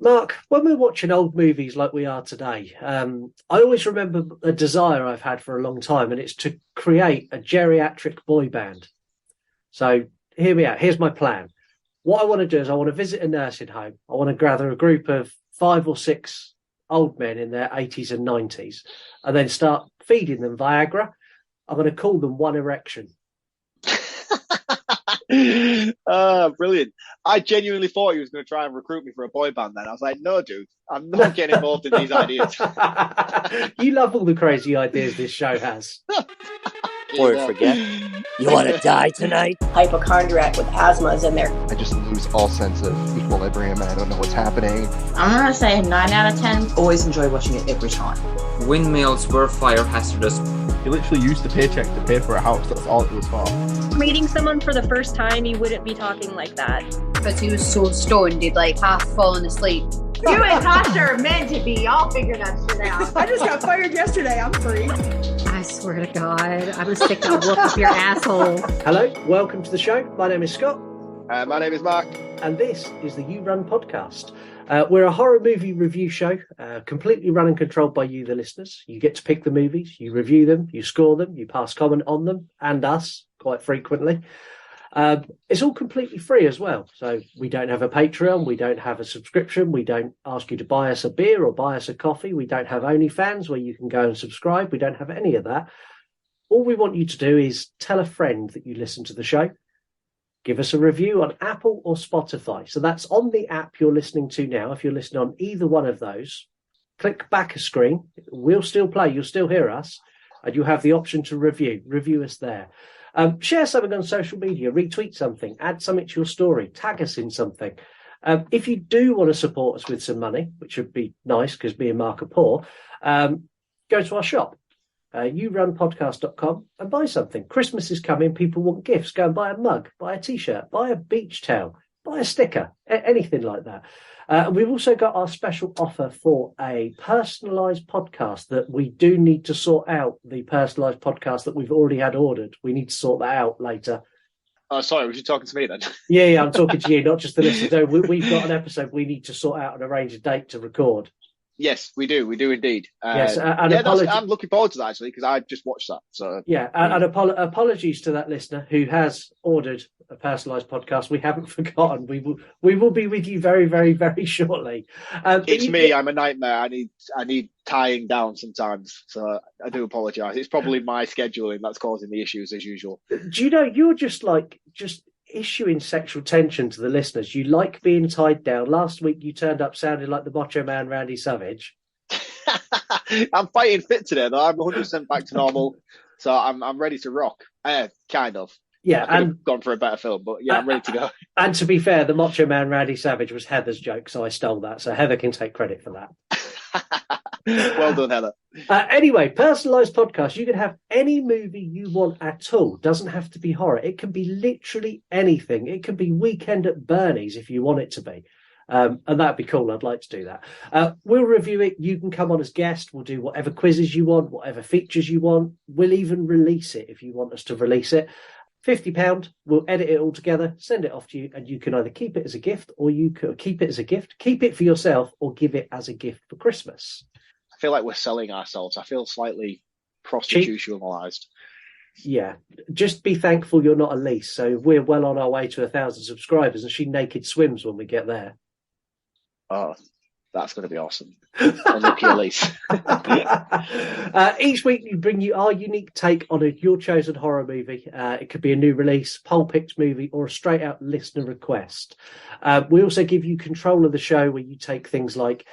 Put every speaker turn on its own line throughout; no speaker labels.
Mark, when we're watching old movies like we are today, I always remember a desire I've had for a long time, and it's to create a geriatric boy band. So here we are. Here's my plan. What I want to do is I want to visit a nursing home. I want to gather a group of 5 or 6 old men in their 80s and 90s and then start feeding them Viagra. I'm going to call them One Erection.
Brilliant. I genuinely thought he was going to try and recruit me for a boy band then. I was like, no, dude, I'm not getting involved in these ideas.
You love all the crazy ideas this show has.
Or forget, you want to die tonight?
Hypochondriac with asthma is in there.
I just lose all sense of equilibrium and I don't know what's happening.
I'm going to say 9 out of 10.
Always enjoy watching it every time.
Windmills were fire hazardous.
You literally used the paycheck to pay for a house. That's all it was for.
Meeting someone for the first time, you wouldn't be talking like that.
Because he was so stoned, he'd like half fallen asleep.
You and Tasha are meant to be. Y'all figure that shit out.
I just got fired yesterday. I'm free.
I swear to God, I'm gonna stick that whoop up your asshole.
Hello, welcome to the show. My name is Scott.
My name is Mark.
And this is the You Run podcast. We're a horror movie review show, completely run and controlled by you, the listeners. You get to pick the movies, you review them, you score them, you pass comment on them, and us, quite frequently. It's all completely free as well. So we don't have a Patreon, we don't have a subscription, we don't ask you to buy us a beer or buy us a coffee, we don't have OnlyFans where you can go and subscribe, we don't have any of that. All we want you to do is tell a friend that you listen to the show. Give us a review on Apple or Spotify. So that's on the app you're listening to now. If you're listening on either one of those, click back a screen. We'll still play. You'll still hear us. And you have the option to review us there. Share something on social media, retweet something, add something to your story, tag us in something. If you do want to support us with some money, which would be nice because me and Mark are poor, go to our shop. yourunpodcast.com and buy something. Christmas is coming. People want gifts. Go and buy a mug, buy a t-shirt, buy a beach towel, buy a sticker, anything like that. We've also got our special offer for a personalised podcast that we do need to sort out. The personalised podcast that we've already had ordered. We need to sort that out later.
Oh, sorry, was you talking to me then?
Yeah, I'm talking to you, not just the listeners. No, we've got an episode we need to sort out and arrange a date to record.
Yes, we do indeed.
Yes,
I'm looking forward to that actually because I just watched that. So
yeah, and apologies to that listener who has ordered a personalised podcast. We haven't forgotten. We will be with you very, very, very shortly.
It's me. I'm a nightmare. I need tying down sometimes. So I do apologise. It's probably my scheduling that's causing the issues as usual.
Do you know you're just issuing sexual tension to the listeners? You like being tied down. Last week you turned up sounding like the Macho Man Randy Savage.
I'm fighting fit today though. I'm 100% back to normal, so I'm ready to rock. Kind of.
Yeah,
and gone for a better film, but yeah, I'm ready to go.
And to be fair, the Macho Man Randy Savage was Heather's joke, so I stole that. So Heather can take credit for that.
Well done, Heather.
Anyway, personalised podcast. You can have any movie you want at all. Doesn't have to be horror. It can be literally anything. It can be Weekend at Bernie's if you want it to be. And that'd be cool. I'd like to do that. We'll review it. You can come on as guest. We'll do whatever quizzes you want, whatever features you want. We'll even release it if you want us to release it. £50. We'll edit it all together, send it off to you, and you can either keep it as a gift or you could keep it as a gift, keep it for yourself, or give it as a gift for Christmas.
I feel like we're selling ourselves. I feel slightly prostitutionalized.
Yeah, just be thankful you're not Elise. So we're well on our way to 1,000 subscribers, and she naked swims when we get there.
Oh, that's going to be awesome. Unlucky Elise.
Each week we bring you our unique take on your chosen horror movie. It could be a new release, poll picked movie, or a straight out listener request. We also give you control of the show where you take things like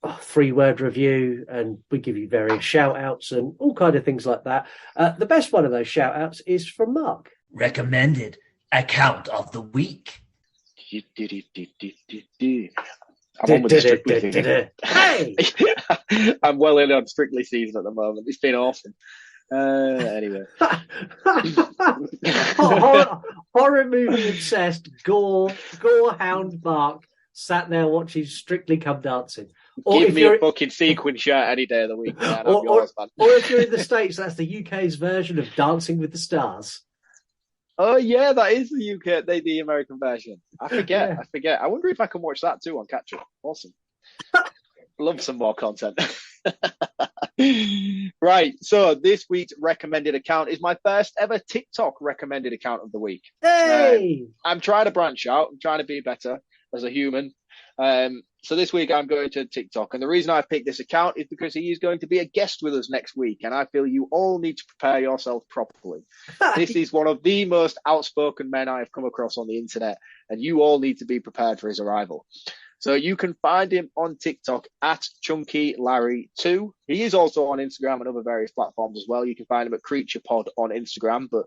3-word review, and we give you various shout outs and all kind of things like that. The best one of those shout outs is from Mark.
Recommended account of the week.
I'm on with the Strictly season.
Hey!
I'm well in on Strictly season at the moment. It's been awesome. Anyway.
horror movie obsessed, gore hound Mark sat there watching Strictly Come Dancing.
Or give me a fucking sequin shirt any day of the week. Man.
Or if you're in the States, that's the UK's version of Dancing with the Stars.
Oh yeah, that is the UK, the American version. I forget. I wonder if I can watch that too on catch up. Awesome. Love some more content. Right. So this week's recommended account is my first ever TikTok recommended account of the week.
Hey!
I'm trying to branch out. I'm trying to be better as a human. So this week I'm going to TikTok, and the reason I picked this account is because he is going to be a guest with us next week, and I feel you all need to prepare yourself properly. This is one of the most outspoken men I have come across on the internet, and you all need to be prepared for his arrival. So you can find him on TikTok at ChunkyLarry2. He is also on Instagram and other various platforms as well. You can find him at CreaturePod on Instagram, but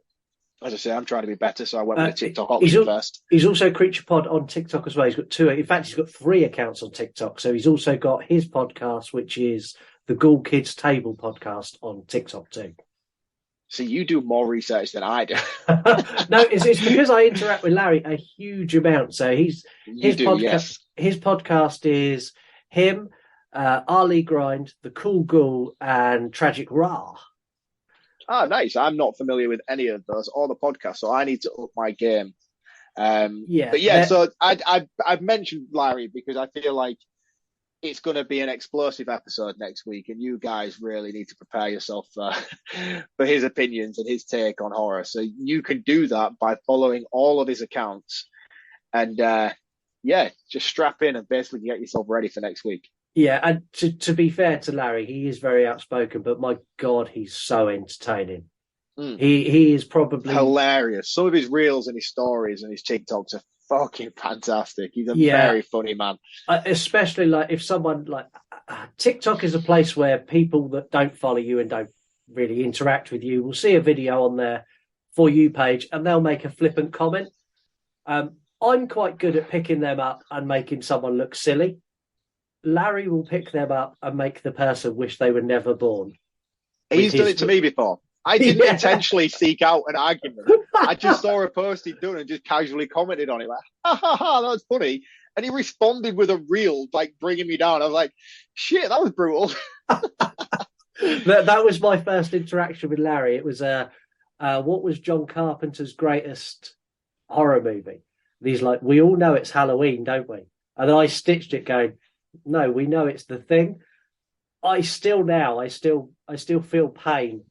as I say, I'm trying to be better, so I went with the TikTok option first.
He's also CreaturePod on TikTok as well. He's got two. In fact, he's got 3 accounts on TikTok. So he's also got his podcast, which is the Ghoul Kids Table podcast on TikTok too.
So you do more research than I do.
No, it's because I interact with Larry a huge amount. So his podcast is him, Ali Grind, The Cool Ghoul, and Tragic Ra.
Oh, nice. I'm not familiar with any of those or the podcast, so I need to up my game. So I've mentioned Larry because I feel like it's going to be an explosive episode next week, and you guys really need to prepare yourself for his opinions and his take on horror. So you can do that by following all of his accounts, and just strap in and basically get yourself ready for next week.
Yeah, and to be fair to Larry, he is very outspoken, but my God, he's so entertaining. He is probably
hilarious. Some of his reels and his stories and his TikToks are fucking fantastic. He's a very funny man.
Especially like if someone like TikTok is a place where people that don't follow you and don't really interact with you will see a video on their For You page and they'll make a flippant comment. I'm quite good at picking them up and making someone look silly. Larry will pick them up and make the person wish they were never born.
He's done it to me before. I didn't intentionally seek out an argument. I just saw a post he'd done and just casually commented on it, like, ha ha ha, that's funny. And he responded with a reel, like, bringing me down. I was like, shit, that was brutal.
That was my first interaction with Larry. It was, what was John Carpenter's greatest horror movie? And he's like, we all know it's Halloween, don't we? And then I stitched it going, no, we know it's The Thing. I still feel pain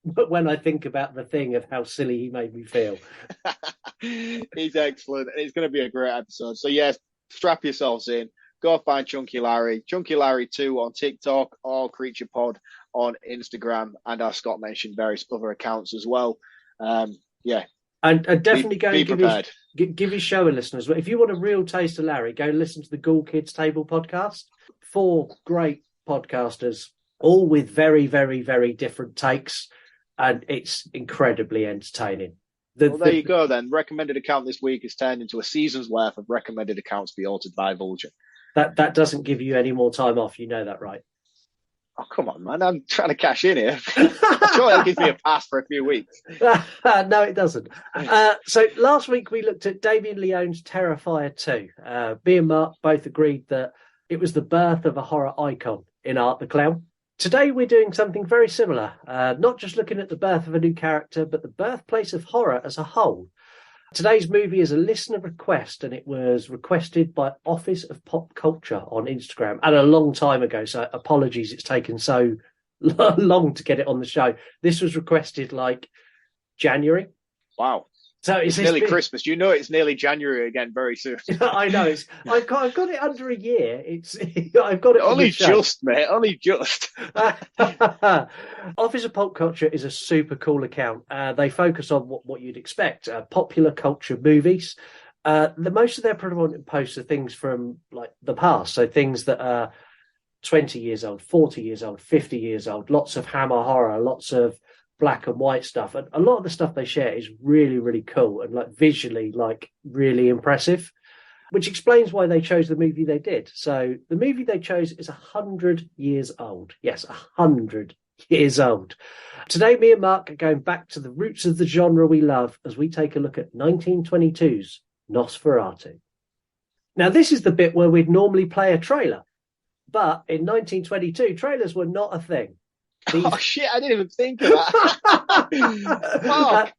when I think about The Thing of how silly he made me feel.
He's excellent. It's going to be a great episode. So yes, strap yourselves in. Go find Chunky Larry, Chunky Larry 2 on TikTok or CreaturePod on Instagram, and as Scott mentioned, various other accounts as well. And
definitely go and give his show a listen as well. If you want a real taste of Larry, go listen to the Ghoul Kids Table podcast. 4 great podcasters, all with very, very, very different takes, and it's incredibly entertaining.
There you go then. Recommended account this week is turned into a season's worth of recommended accounts for you to divulge.
That doesn't give you any more time off, you know that, right?
Oh, come on, man. I'm trying to cash in here. Sure, that gives me a pass for a few weeks.
No, it doesn't. So last week we looked at Damien Leone's Terrifier 2. Me and Mark both agreed that it was the birth of a horror icon in Art the Clown. Today we're doing something very similar, not just looking at the birth of a new character, but the birthplace of horror as a whole. Today's movie is a listener request, and it was requested by Office of Pop Culture on Instagram, and a long time ago, so apologies it's taken so long to get it on the show. This was requested like January.
Wow.
So
it's nearly Christmas. You know it's nearly January again very soon.
I know. I've got it under a year. I've got it
only just, mate. Only just.
Office of Pop Culture is a super cool account. They focus on what you'd expect: popular culture movies. Most of their predominant posts are things from like the past, so things that are 20 years old, 40 years old, 50 years old. Lots of Hammer horror, lots of black and white stuff, and a lot of the stuff they share is really, really cool and like visually like really impressive, which explains why they chose the movie they did. So the movie they chose is 100 years old. Yes, 100 years old. Today me and Mark are going back to the roots of the genre we love as we take a look at 1922's Nosferatu. Now this is the bit where we'd normally play a trailer, but in 1922 trailers were not a thing.
Oh shit! I didn't even think of that.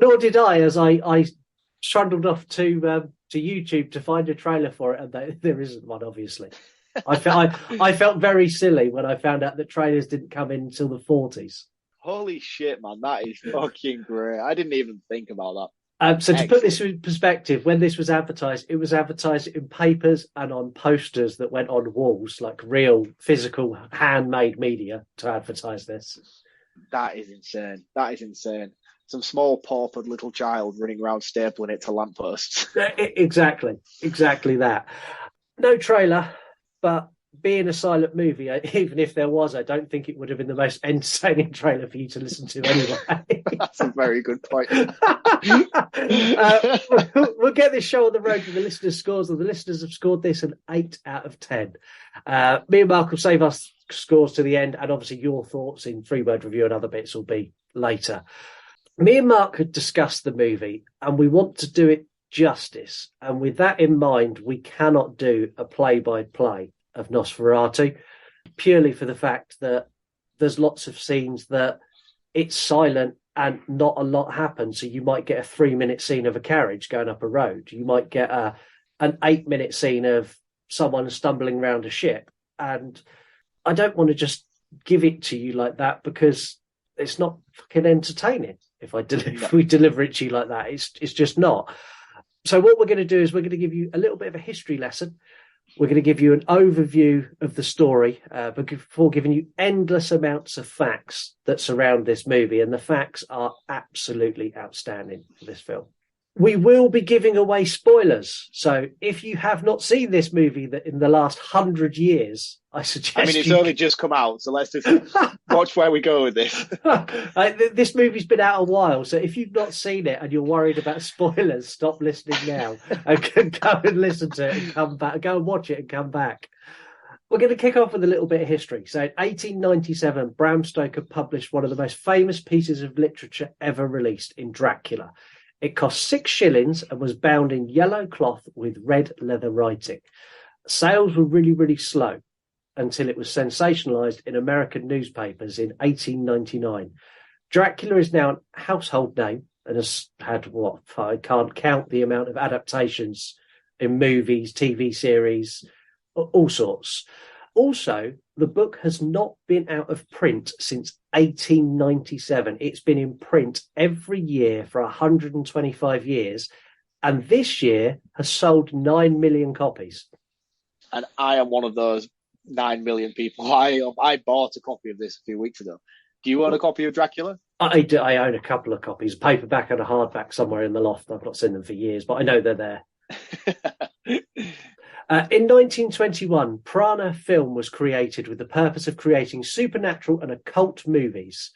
Nor did I, as I trundled off to YouTube to find a trailer for it, and there isn't one. Obviously, I felt very silly when I found out that trailers didn't come in until the 40s.
Holy shit, man! That is fucking great. I didn't even think about that.
So to put this in perspective, when this was advertised, it was advertised in papers and on posters that went on walls, like real physical handmade media to advertise this.
That is insane. That is insane. Some small paupered little child running around stapling it to lampposts.
Exactly that. No trailer, but being a silent movie, even if there was, I don't think it would have been the most entertaining trailer for you to listen to anyway.
That's a very good point.
We'll get this show on the road with the listeners' scores, and the listeners have scored this an 8 out of 10. Me and Marc will save us scores to the end, and obviously your thoughts in 3-word review and other bits will be later. Me and Marc had discussed the movie, and we want to do it justice. And with that in mind, we cannot do a play-by-play of Nosferatu, purely for the fact that there's lots of scenes that it's silent and not a lot happens. So you might get a 3-minute scene of a carriage going up a road. You might get an 8-minute scene of someone stumbling around a ship. And I don't want to just give it to you like that, because it's not fucking entertaining. If we deliver it to you like that, it's just not. So what we're going to do is we're going to give you a little bit of a history lesson. We're going to give you an overview of the story before giving you endless amounts of facts that surround this movie. And the facts are absolutely outstanding for this film. We will be giving away spoilers. So if you have not seen this movie that in the last 100 years, I suggest...
I mean, it's only just come out, so let's just watch where we go with this.
This movie's been out a while, so if you've not seen it and you're worried about spoilers, stop listening now and go and listen to it and come back. Go and watch it and come back. We're going to kick off with a little bit of history. So in 1897, Bram Stoker published one of the most famous pieces of literature ever released in Dracula. It cost 6 shillings and was bound in yellow cloth with red leather writing. Sales were really, really slow until it was sensationalized in American newspapers in 1899. Dracula is now a household name and has had, I can't count the amount of adaptations in movies, TV series, all sorts. Also, the book has not been out of print since 1897. It's been in print every year for 125 years, and this year has sold 9 million copies.
And I am one of those 9 million people. I bought a copy of this a few weeks ago. Do you own a copy of Dracula?
I do. I own a couple of copies, paperback and a hardback somewhere in the loft. I've not seen them for years, but I know they're there. In 1921, Prana Film was created with the purpose of creating supernatural and occult movies.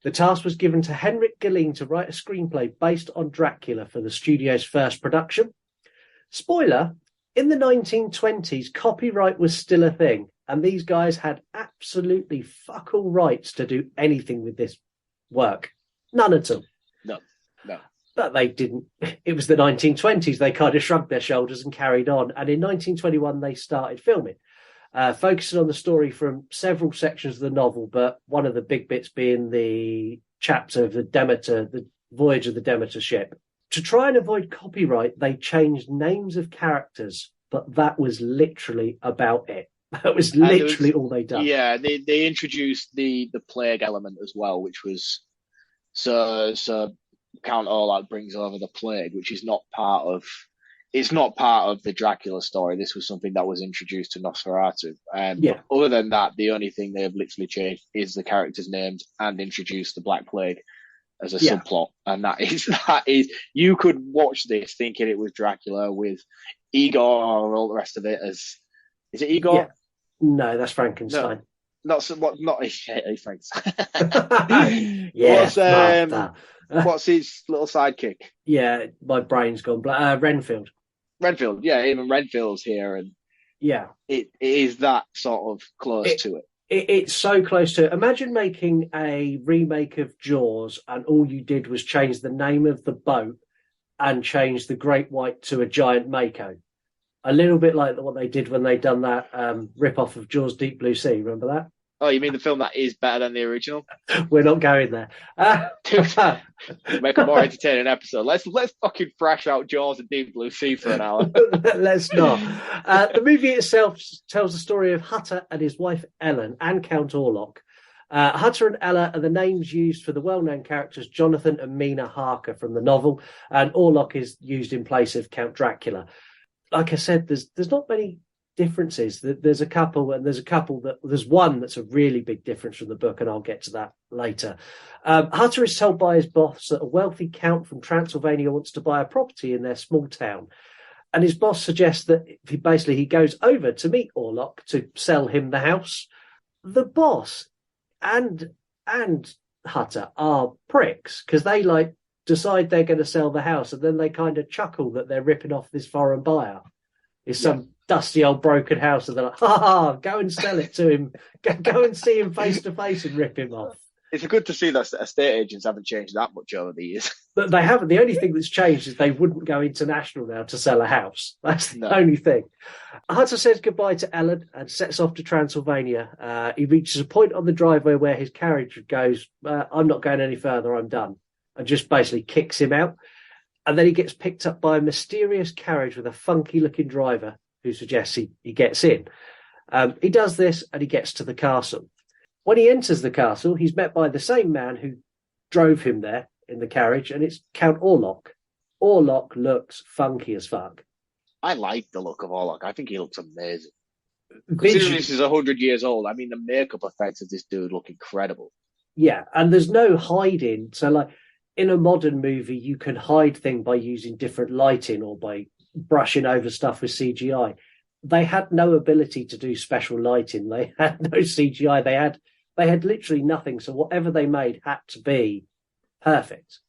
The task was given to Henrik Galeen to write a screenplay based on Dracula for the studio's first production. Spoiler, in the 1920s, copyright was still a thing, and these guys had absolutely fuck all rights to do anything with this work. None at all.
No.
But they didn't. It was the 1920s. They kind of shrugged their shoulders and carried on. And in 1921, they started filming, focusing on the story from several sections of the novel, but one of the big bits being the chapter of the Demeter, the voyage of the Demeter ship. To try and avoid copyright, they changed names of characters, but that was literally about it. That was literally all they done.
Yeah, they introduced the plague element as well, which was so Count Olaf brings over the plague, which is not part of the Dracula story. This was something that was introduced to Nosferatu. Other than that, the only thing they have literally changed is the characters' names and introduced the Black Plague as a subplot. And that is you could watch this thinking it was Dracula with Igor or all the rest of it as. Is it Igor?
Yeah. No, that's Frankenstein.
No, not
Frankenstein. Yeah.
What's his little sidekick?
Yeah, my brain's gone black. Renfield.
Yeah, even Renfield's here, and
yeah,
it is that sort of close to it.
It's so close to it. Imagine making a remake of Jaws, and all you did was change the name of the boat and change the Great White to a giant Mako. A little bit like what they did when they done that rip-off of Jaws Deep Blue Sea. Remember that?
Oh, you mean the film that is better than the original?
We're not going there.
Make a more entertaining episode. Let's fucking thrash out Jaws and Deep Blue Sea for an hour.
Let's not. The movie itself tells the story of Hutter and his wife Ellen and Count Orlok. Hutter and Ella are the names used for the well-known characters Jonathan and Mina Harker from the novel, and Orlok is used in place of Count Dracula. Like I said, there's not many differences. There's one that's a really big difference from the book, and I'll get to that later. Hutter is told by his boss that a wealthy count from Transylvania wants to buy a property in their small town, and his boss suggests that he goes over to meet Orlok to sell him the house. The boss and Hutter are pricks because they decide they're going to sell the house, and then they kind of chuckle that they're ripping off this foreign buyer. It's some dusty old broken house, and they're like, ha, go and sell it to him. Go and see him face to face and rip him off.
It's good to see that estate agents haven't changed that much over the years.
But they haven't. The only thing that's changed is they wouldn't go international now to sell a house. That's the only thing. Hutter says goodbye to Ellen and sets off to Transylvania. He reaches a point on the driveway where his carriage goes, I'm not going any further, I'm done. And just basically kicks him out. And then he gets picked up by a mysterious carriage with a funky-looking driver who suggests he gets in. He does this and he gets to the castle. When he enters the castle, he's met by the same man who drove him there in the carriage, and it's Count Orlok. Orlok looks funky as fuck.
I like the look of Orlok. I think he looks amazing. Considering this is 100 years old, I mean, the makeup effects of this dude look incredible.
Yeah, and there's no hiding. So, in a modern movie, you can hide things by using different lighting or by brushing over stuff with CGI. They had no ability to do special lighting. They had no CGI. They had literally nothing. So whatever they made had to be perfect.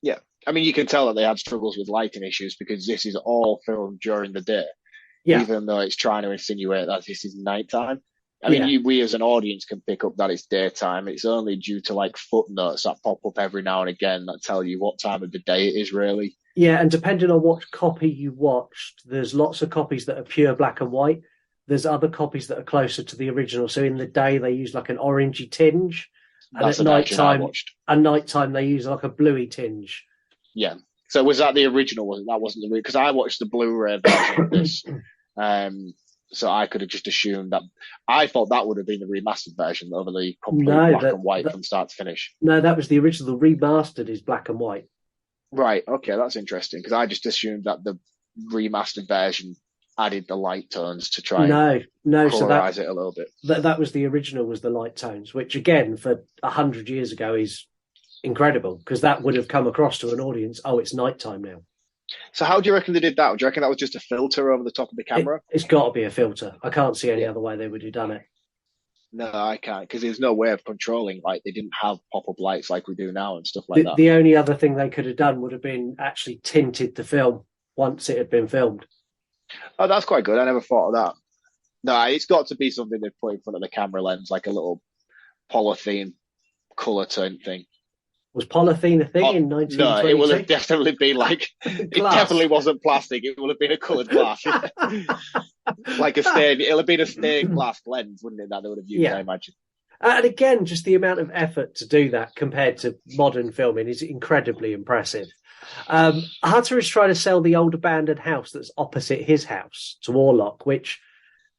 Yeah. I mean, you can tell that they had struggles with lighting issues because this is all filmed during the day. Yeah. Even though it's trying to insinuate that this is nighttime. I mean, we as an audience can pick up that it's daytime. It's only due to footnotes that pop up every now and again that tell you what time of the day it is, really. Yeah, and depending on what copy you watched, there's lots of copies that are pure black and white. There's other copies that are closer to the original. So in the day, they use an orangey tinge. And at nighttime, they use a bluey tinge. Yeah. So was that the original? That wasn't the because I watched the Blu-ray version of this. So I could have just assumed that. I thought that would have been the remastered version over the complete black and white from start to finish. No, that was the original. The remastered is black and white. Right. Okay, that's interesting because I just assumed that the remastered version added the light tones to try and colorize it a little bit. That was the original, was the light tones, which again for 100 years ago is incredible because that would have come across to an audience. Oh, it's nighttime now. So how do you reckon they did that? Do you reckon that was just a filter over the top of the camera? It's got to be a filter. I can't see any other way they would have done it. No, I can't, because there's no way of controlling. They didn't have pop-up lights like we do now and stuff like that. The only other thing they could have done would have been actually tinted the film once it had been filmed. Oh, that's quite good. I never thought of that. No, it's got to be something they put in front of the camera lens, like a little polythene colour tone thing. Was polythene a thing in 1922? No, it will have definitely been it definitely wasn't plastic. It will have been a coloured glass. Like a stained, it'll have been a stained glass lens, wouldn't it, that they would have used, I imagine. And again, just the amount of effort to do that compared to modern filming is incredibly impressive. Hutter is trying to sell the old abandoned house that's opposite his house to Orlok, which,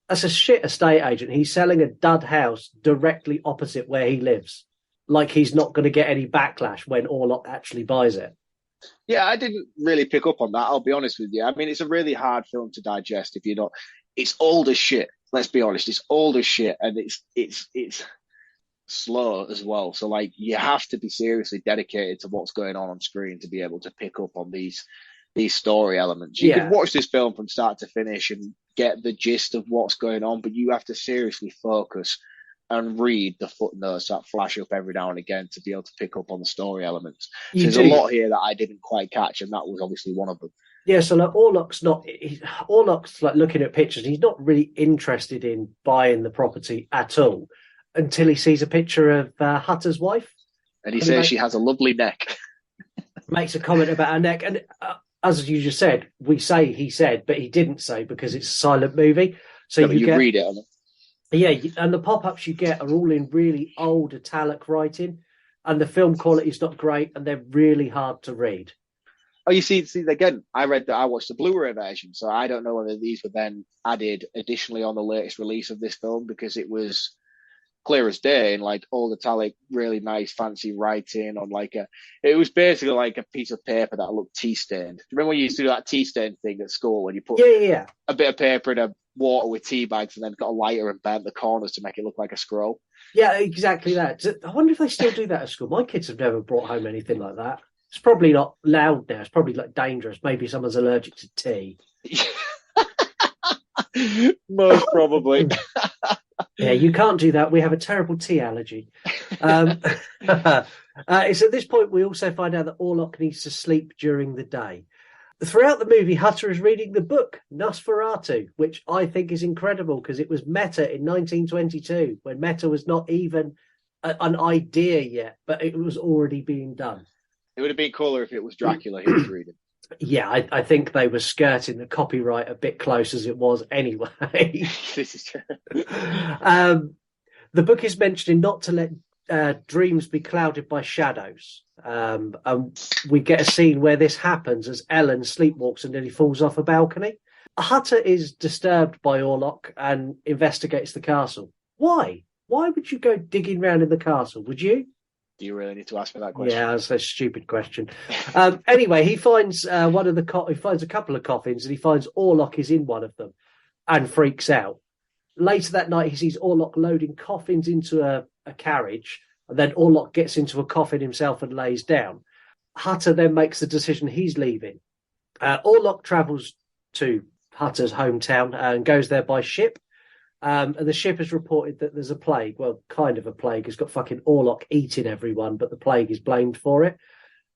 as a shit estate agent, he's selling a dud house directly opposite where he lives. Like he's not going to get any backlash when Orlok actually buys it. Yeah, I didn't really pick up on that, I'll be honest with you. I mean, it's a really hard film to digest if you're not... It's old as shit, let's be honest. It's old as shit, and it's slow as well. So, you have to be seriously dedicated to what's going on screen to be able to pick up on these story elements. You can watch this film from start to finish and get the gist of what's going on, but you have to seriously focus and read the footnotes that flash up every now and again to be able to pick up on the story elements. So there's a lot here that I didn't quite catch, and that was obviously one of them. Yeah, so Orlok's looking at pictures. He's not really interested in buying the property at all until he sees a picture of Hutter's wife. And he says she has a lovely neck. Makes a comment about her neck. And as you just said, we say he said, but he didn't say because it's a silent movie. So you read it on it.
Yeah, and the pop-ups you get are all in really old italic writing, and the film quality is not great, and they're really hard to read.
Oh, you see again. I watched the Blu-ray version, so I don't know whether these were then added additionally on the latest release of this film because it was clear as day and like old italic, really nice, fancy writing on it was basically like a piece of paper that looked tea stained. Remember when you used to do that tea stain thing at school when you put a bit of paper in a water with tea bags and then got a lighter and burnt the corners to make it look like a scroll?
Yeah, exactly that. I wonder if they still do that at school. My kids have never brought home anything like that. It's probably not loud now. It's probably like dangerous. Maybe someone's allergic to tea.
Most probably.
Yeah, you can't do that. We have a terrible tea allergy. It's at this point we also find out that Orlok needs to sleep during the day. Throughout the movie, Hutter is reading the book Nosferatu, which I think is incredible because it was meta in 1922 when meta was not even an idea yet, but it was already being done.
It would have been cooler if it was Dracula he was reading.
Yeah, I think they were skirting the copyright a bit close as it was anyway.
This is true.
The book is mentioning not to let dreams be clouded by shadows. And we get a scene where this happens as Ellen sleepwalks and nearly falls off a balcony. Hutter is disturbed by Orlok and investigates the castle. Why? Why would you go digging around in the castle? Would you?
Do you really need to ask me that question?
Yeah, that's a stupid question. Anyway, he finds he finds a couple of coffins and he finds Orlok is in one of them and freaks out. Later that night, he sees Orlok loading coffins into a carriage, and then Orlok gets into a coffin himself and lays down. Hutter then makes the decision he's leaving. Orlok travels to Hutter's hometown and goes there by ship. And the ship has reported that there's a plague. Well, kind of a plague. It's got fucking Orlok eating everyone, but the plague is blamed for it.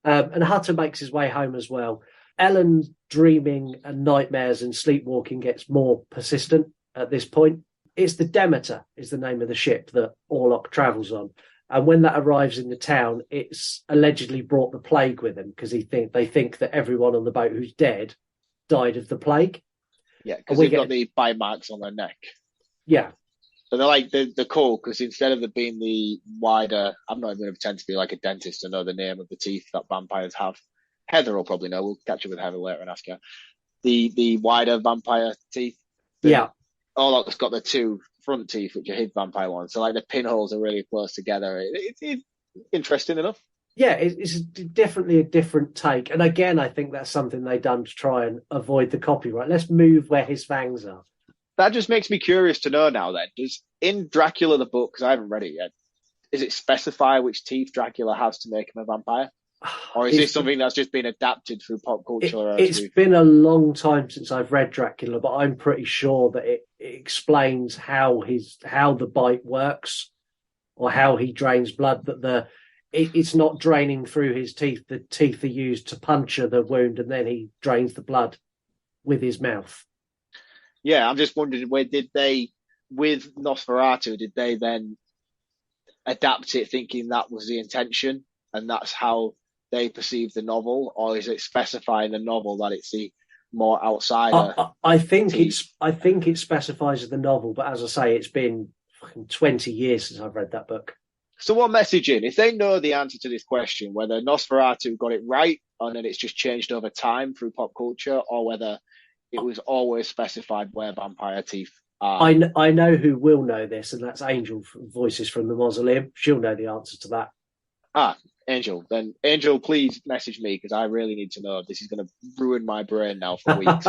And Hutter makes his way home as well. Ellen's dreaming and nightmares and sleepwalking gets more persistent at this point. It's the Demeter is the name of the ship that Orlok travels on. And when that arrives in the town, it's allegedly brought the plague with him because they think that everyone on the boat who's dead died of the plague.
Yeah, because they've got the bite marks on their neck.
Yeah.
So they're like the cool because instead of there being the wider, I'm not even going to pretend to be like a dentist to know the name of the teeth that vampires have. Heather will probably know. We'll catch up with Heather later and ask her. The wider vampire teeth.
Yeah.
Orlok's got the two front teeth, which are his vampire ones. So like the pinholes are really close together. It's interesting enough.
Yeah, it's definitely a different take. And again, I think that's something they've done to try and avoid the copyright. Let's move where his fangs are.
That just makes me curious to know now then. Does in Dracula the book, because I haven't read it yet, does it specify which teeth Dracula has to make him a vampire? Or is this something that's just been adapted through pop culture?
It's been a long time since I've read Dracula, but I'm pretty sure that it explains how the bite works or how he drains blood, that it's not draining through his teeth. The teeth are used to puncture the wound and then he drains the blood with his mouth.
Yeah, I'm just wondering, did they, with Nosferatu, did they then adapt it thinking that was the intention and that's how they perceive the novel, or is it specifying the novel that it's the more outsider?
I think it specifies the novel, but as I say, it's been fucking 20 years since I've read that book.
So what messaging, if they know the answer to this question, whether Nosferatu got it right and then it's just changed over time through pop culture, or whether it was always specified where vampire teeth are.
I know who will know this, and that's Angel from Voices from the Mausoleum. She'll know the answer to that.
Angel. Then Angel, please message me because I really need to know. This is going to ruin my brain now for weeks.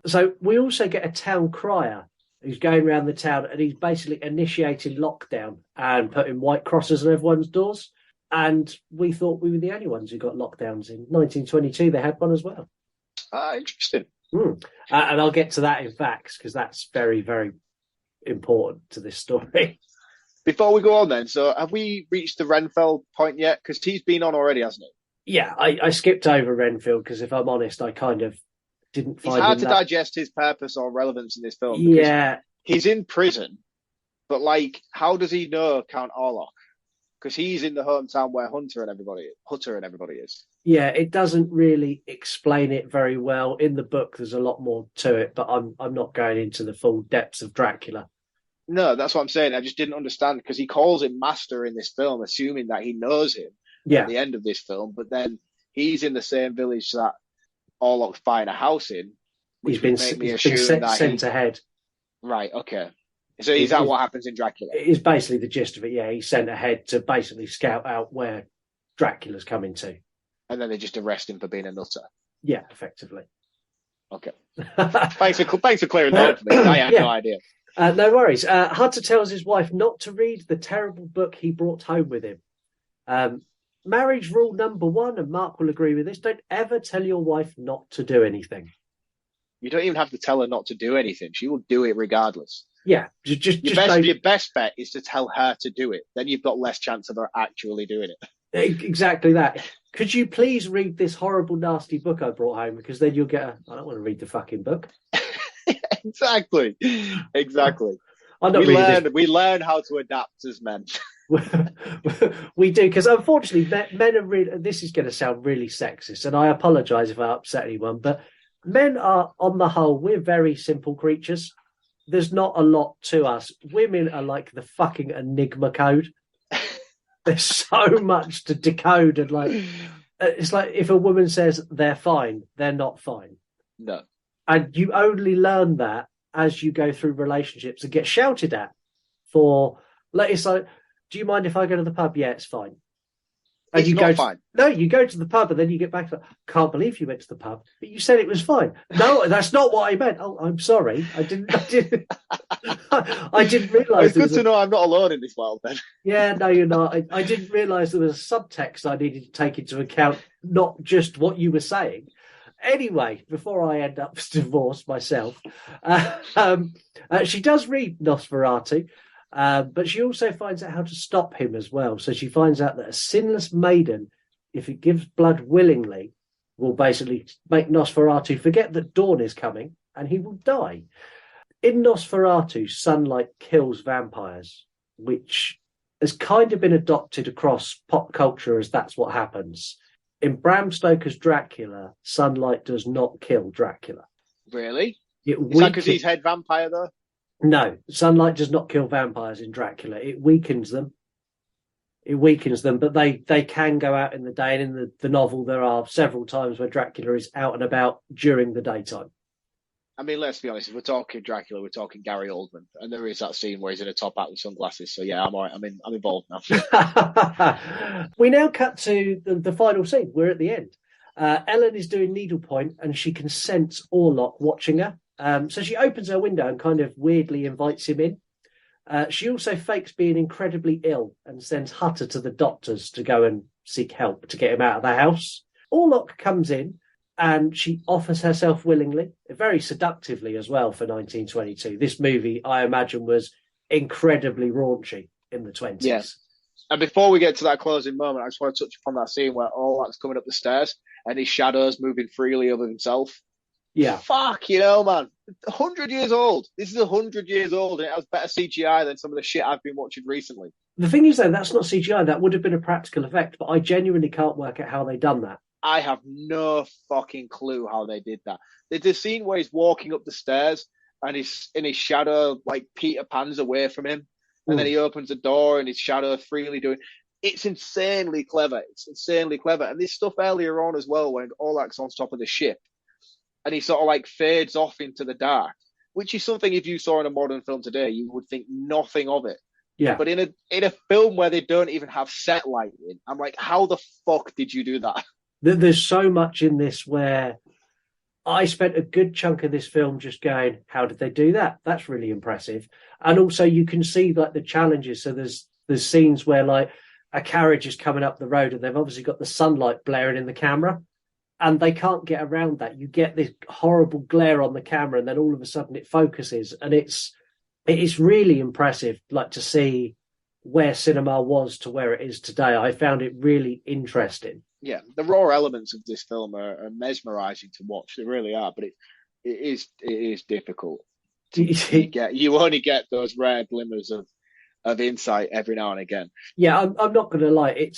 So we also get a town crier who's going around the town and he's basically initiating lockdown and putting white crosses on everyone's doors. And we thought we were the only ones who got lockdowns. In 1922, they had one as well.
Interesting.
And I'll get to that in facts because that's very, very important to this story.
Before we go on then, so have we reached the Renfell point yet? Because he's been on already, hasn't he?
Yeah, I skipped over Renfield because if I'm honest, I kind of didn't find
it's hard to digest his purpose or relevance in this film.
Yeah.
He's in prison, but like, how does he know Count Orlok? Because he's in the hometown where Hutter and everybody is.
Yeah, it doesn't really explain it very well. In the book, there's a lot more to it, but I'm not going into the full depths of Dracula.
No, that's what I'm saying. I just didn't understand because he calls him master in this film, assuming that he knows him at the end of this film. But then he's in the same village that Orlok's buying a house in, which would make me assume that
sent ahead.
Right. Okay. So is that what happens in Dracula?
It is basically the gist of it. Yeah, he's sent ahead to basically scout out where Dracula's coming to,
and then they just arrest him for being a nutter.
Yeah, effectively.
Okay. Thanks for clearing that up for me. I had no idea.
No worries. Hutter tells his wife not to read the terrible book he brought home with him. Marriage rule number 1, and Mark will agree with this: don't ever tell your wife not to do anything.
You don't even have to tell her not to do anything. She will do it regardless.
Yeah,
your best bet is to tell her to do it. Then you've got less chance of her actually doing it.
Exactly that. Could you please read this horrible, nasty book I brought home? Because then you'll get I don't want to read the fucking book.
Exactly. We learn how to adapt as men.
We do, because unfortunately men are really, this is going to sound really sexist, and I apologize if I upset anyone, but men are, on the whole, we're very simple creatures. There's not a lot to us. Women are like the fucking Enigma code. There's so much to decode, and it's like if a woman says they're fine, they're not fine.
No.
And you only learn that as you go through relationships and get shouted at for, it's like, do you mind if I go to the pub? Yeah, it's fine. And
it's
you
not fine.
No, you go to the pub and then you get back to, can't believe you went to the pub, but you said it was fine. No, that's not what I meant. Oh, I'm sorry. I didn't I didn't realise.
It's good to know I'm not alone in this world then.
Yeah, no, you're not. I didn't realise there was a subtext I needed to take into account, not just what you were saying. Anyway, before I end up divorced myself, she does read Nosferatu, but she also finds out how to stop him as well. So she finds out that a sinless maiden, if it gives blood willingly, will basically make Nosferatu forget that dawn is coming and he will die. In Nosferatu, sunlight kills vampires, which has kind of been adopted across pop culture as that's what happens. In Bram Stoker's Dracula, sunlight does not kill Dracula.
Really? Is that because he's head vampire, though?
No, sunlight does not kill vampires in Dracula. It weakens them. But they can go out in the day. And in the novel, there are several times where Dracula is out and about during the daytime.
I mean, let's be honest. If we're talking Dracula, we're talking Gary Oldman, and there is that scene where he's in a top hat with sunglasses. So yeah, I'm all right. I'm involved now.
We now cut to the final scene. We're at the end. Ellen is doing needlepoint, and she can sense Orlok watching her. So she opens her window and kind of weirdly invites him in. She also fakes being incredibly ill and sends Hutter to the doctors to go and seek help to get him out of the house. Orlok comes in and she offers herself willingly, very seductively as well for 1922. This movie, I imagine, was incredibly raunchy in the 20s.
Yes. And before we get to that closing moment, I just want to touch upon that scene where Orlok's coming up the stairs and his shadow's moving freely over himself.
Yeah.
Fuck, man. 100 years old. This is 100 years old, and it has better CGI than some of the shit I've been watching recently.
The thing is, though, that's not CGI. That would have been a practical effect, but I genuinely can't work out how they done that.
I have no fucking clue how they did that. There's a scene where he's walking up the stairs, and he's in his shadow, like Peter Pan's away from him, and then he opens the door, and his shadow freely doing. It's insanely clever. And this stuff earlier on as well, when Orlok's on top of the ship, and he sort of like fades off into the dark, which is something if you saw in a modern film today, you would think nothing of it.
Yeah.
But in a film where they don't even have set lighting, I'm like, how the fuck did you do that?
There's so much in this where I spent a good chunk of this film just going, how did they do that? That's really impressive. And also you can see like the challenges. So there's scenes where like a carriage is coming up the road and they've obviously got the sunlight blaring in the camera. And they can't get around that. You get this horrible glare on the camera, and then all of a sudden it focuses, and it is really impressive. Like to see where cinema was to where it is today. I found it really interesting.
Yeah, the raw elements of this film are mesmerising to watch. They really are, but it is difficult to get. You only get those rare glimmers of insight every now and again.
Yeah, I'm not going to lie.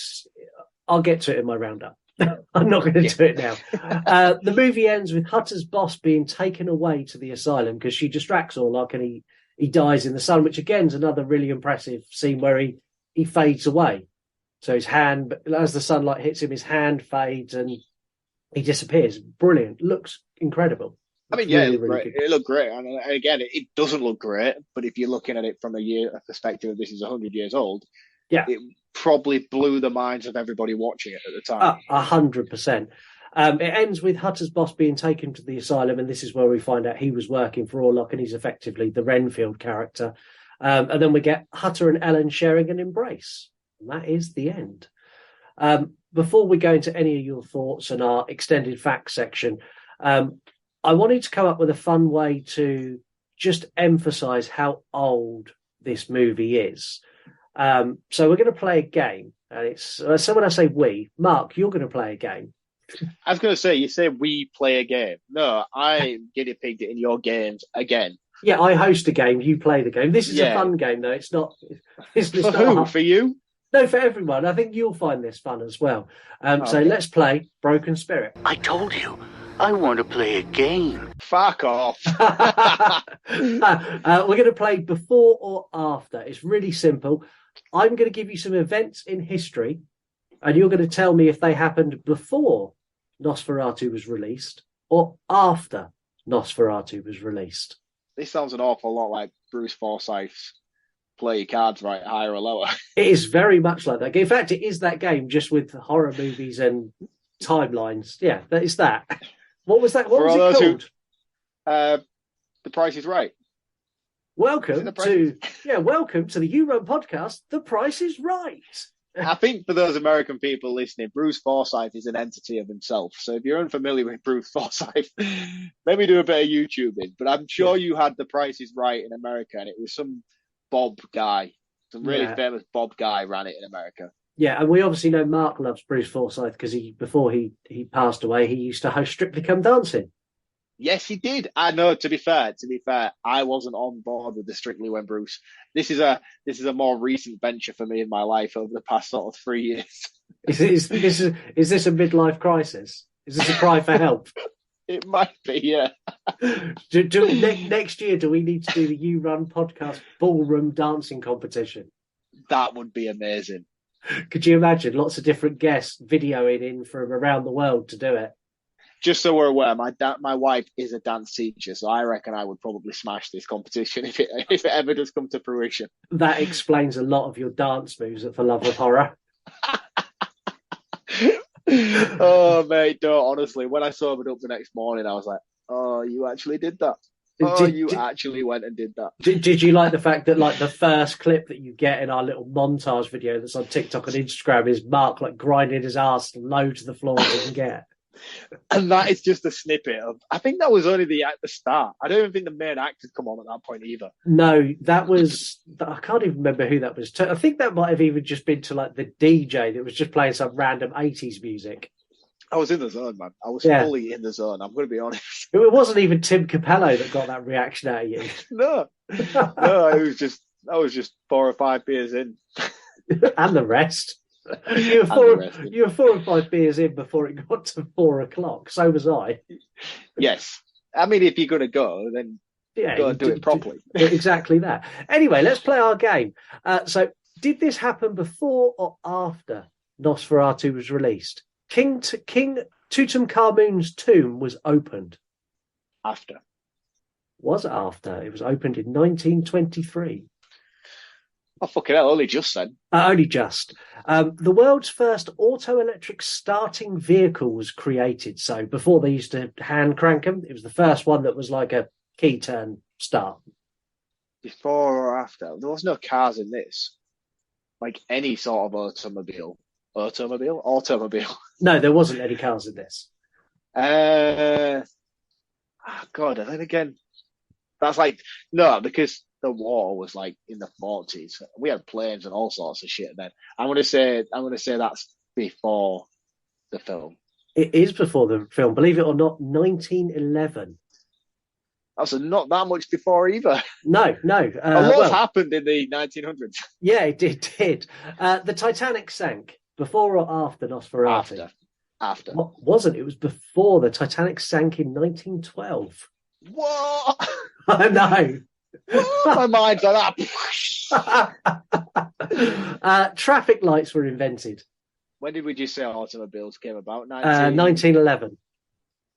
I'll get to it in my roundup. I'm not going to do it now. The movie ends with Hutter's boss being taken away to the asylum because she distracts Orlok and he dies in the sun, which again is another really impressive scene where he fades away. So his hand, as the sunlight hits him, his hand fades and he disappears. Brilliant. Looks incredible.
I mean, yeah, it looked great. And again, it doesn't look great, but if you're looking at it from a perspective of this is 100 years old,
yeah,
it probably blew the minds of everybody watching it at the time.
100%. It ends with Hutter's boss being taken to the asylum, and this is where we find out he was working for Orlok, and he's effectively the Renfield character. And then we get Hutter and Ellen sharing an embrace. And that is the end. Before we go into any of your thoughts and our extended facts section, I wanted to come up with a fun way to just emphasize how old this movie is. So we're going to play a game. And it's so when I say we, Mark, you're going to play a game.
I was going to say, you say we play a game. No, I guinea pigged it in your games again.
Yeah, I host a game. You play the game. This is a fun game, though. It's not. It's
for not who? For you?
No, for everyone. I think you'll find this fun as well. So let's play Broken Spirit.
I told you, I want to play a game.
Fuck off.
We're going to play before or after. It's really simple. I'm going to give you some events in history, and you're going to tell me if they happened before Nosferatu was released or after Nosferatu was released.
This sounds an awful lot like Bruce Forsyth's Play Your Cards Right, Higher or Lower.
It is very much like that. In fact, it is that game just with horror movies and timelines. Yeah, it's that. What was that? What was it called?
The Price is Right.
Welcome to the You Run podcast. The Price is Right.
I think for those American people listening, Bruce Forsyth is an entity of himself. So if you're unfamiliar with Bruce Forsyth, maybe do a bit of YouTubing. But I'm sure you had The Price is Right in America, and it was some Bob guy, some really famous Bob guy ran it in America.
Yeah, and we obviously know Mark loves Bruce Forsyth because before he passed away, he used to host Strictly Come Dancing.
Yes, he did. I know. To be fair, I wasn't on board with the Strictly when Bruce. This is a more recent venture for me in my life over the past sort of 3 years.
Is this a midlife crisis? Is this a cry for help?
It might be, yeah.
Next year, do we need to do the You Run podcast ballroom dancing competition?
That would be amazing.
Could you imagine lots of different guests videoing in from around the world to do it?
Just so we're aware, my wife is a dance teacher, so I reckon I would probably smash this competition if it ever does come to fruition.
That explains a lot of your dance moves at For Love of Horror.
Oh, mate, no, honestly, when I sobered up the next morning, I was like, oh, you actually did that. You actually went and did that.
Did you like the fact that like the first clip that you get in our little montage video that's on TikTok and Instagram is Mark like grinding his ass low to the floor as he can get?
And that is just a snippet of. I think that was only the start. I don't even think the main act had come on at that point either.
No, that was. I can't even remember who that was. I think that might have even just been to like the DJ that was just playing some random 80s music.
I was in the zone, man. I was fully in the zone. I'm going to be honest.
It wasn't even Tim Capello that got that reaction out of you.
No, I was just 4 or 5 beers in,
and the rest. You were 4 or 5 beers in before it got to 4 o'clock. So was I.
Yes, I mean if you're going to go, then go and do it properly.
Exactly that. Anyway, let's play our game. So, did this happen before or after Nosferatu was released? King Tutankhamun's tomb was opened.
After.
Was after. It was opened in 1923.
Oh, fucking hell, only just then.
Only just. The world's first auto-electric starting vehicle was created. So before they used to hand crank them, it was the first one that was like a key turn start.
Before or after? There was no cars in this. Like any sort of automobile. Automobile?
No, there wasn't any cars in this.
God, and then again, that's like, no, because the war was like in the 40s. We had planes and all sorts of shit then. I'm gonna say that's before the film.
It is before the film, believe it or not, 1911.
That's not that much before either.
No.
A lot happened in the 1900s.
Yeah, it did. The Titanic sank before or after Nosferatu?
After.
Wasn't. It was before. The Titanic sank in 1912.
What?
I know.
My mind's like
that. Traffic lights were invented.
When did we just say automobiles came about?
1911.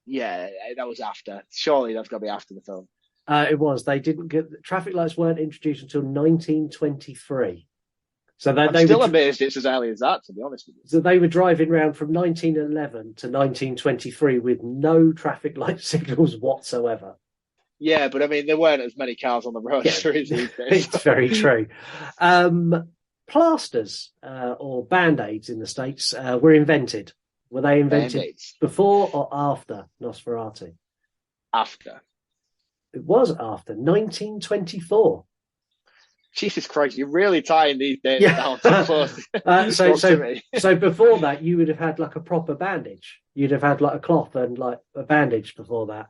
Yeah, that was after. Surely that's got to be after the film.
It was. They didn't get traffic lights weren't introduced until 1923. So
I'm still amazed it's as early as that, to be honest with you.
So they were driving around from 1911 to 1923 with no traffic light signals whatsoever.
Yeah, but I mean, there weren't as many cars on the road as there is these days.
It's very true. Plasters or Band-Aids in the States were invented. Were they invented
Band-Aids.
before or after Nosferatu?
After.
It was after 1924.
Jesus Christ, you're really tying these dates down so close.
So before that, you would have had like a proper bandage. You'd have had like a cloth and like a bandage before that.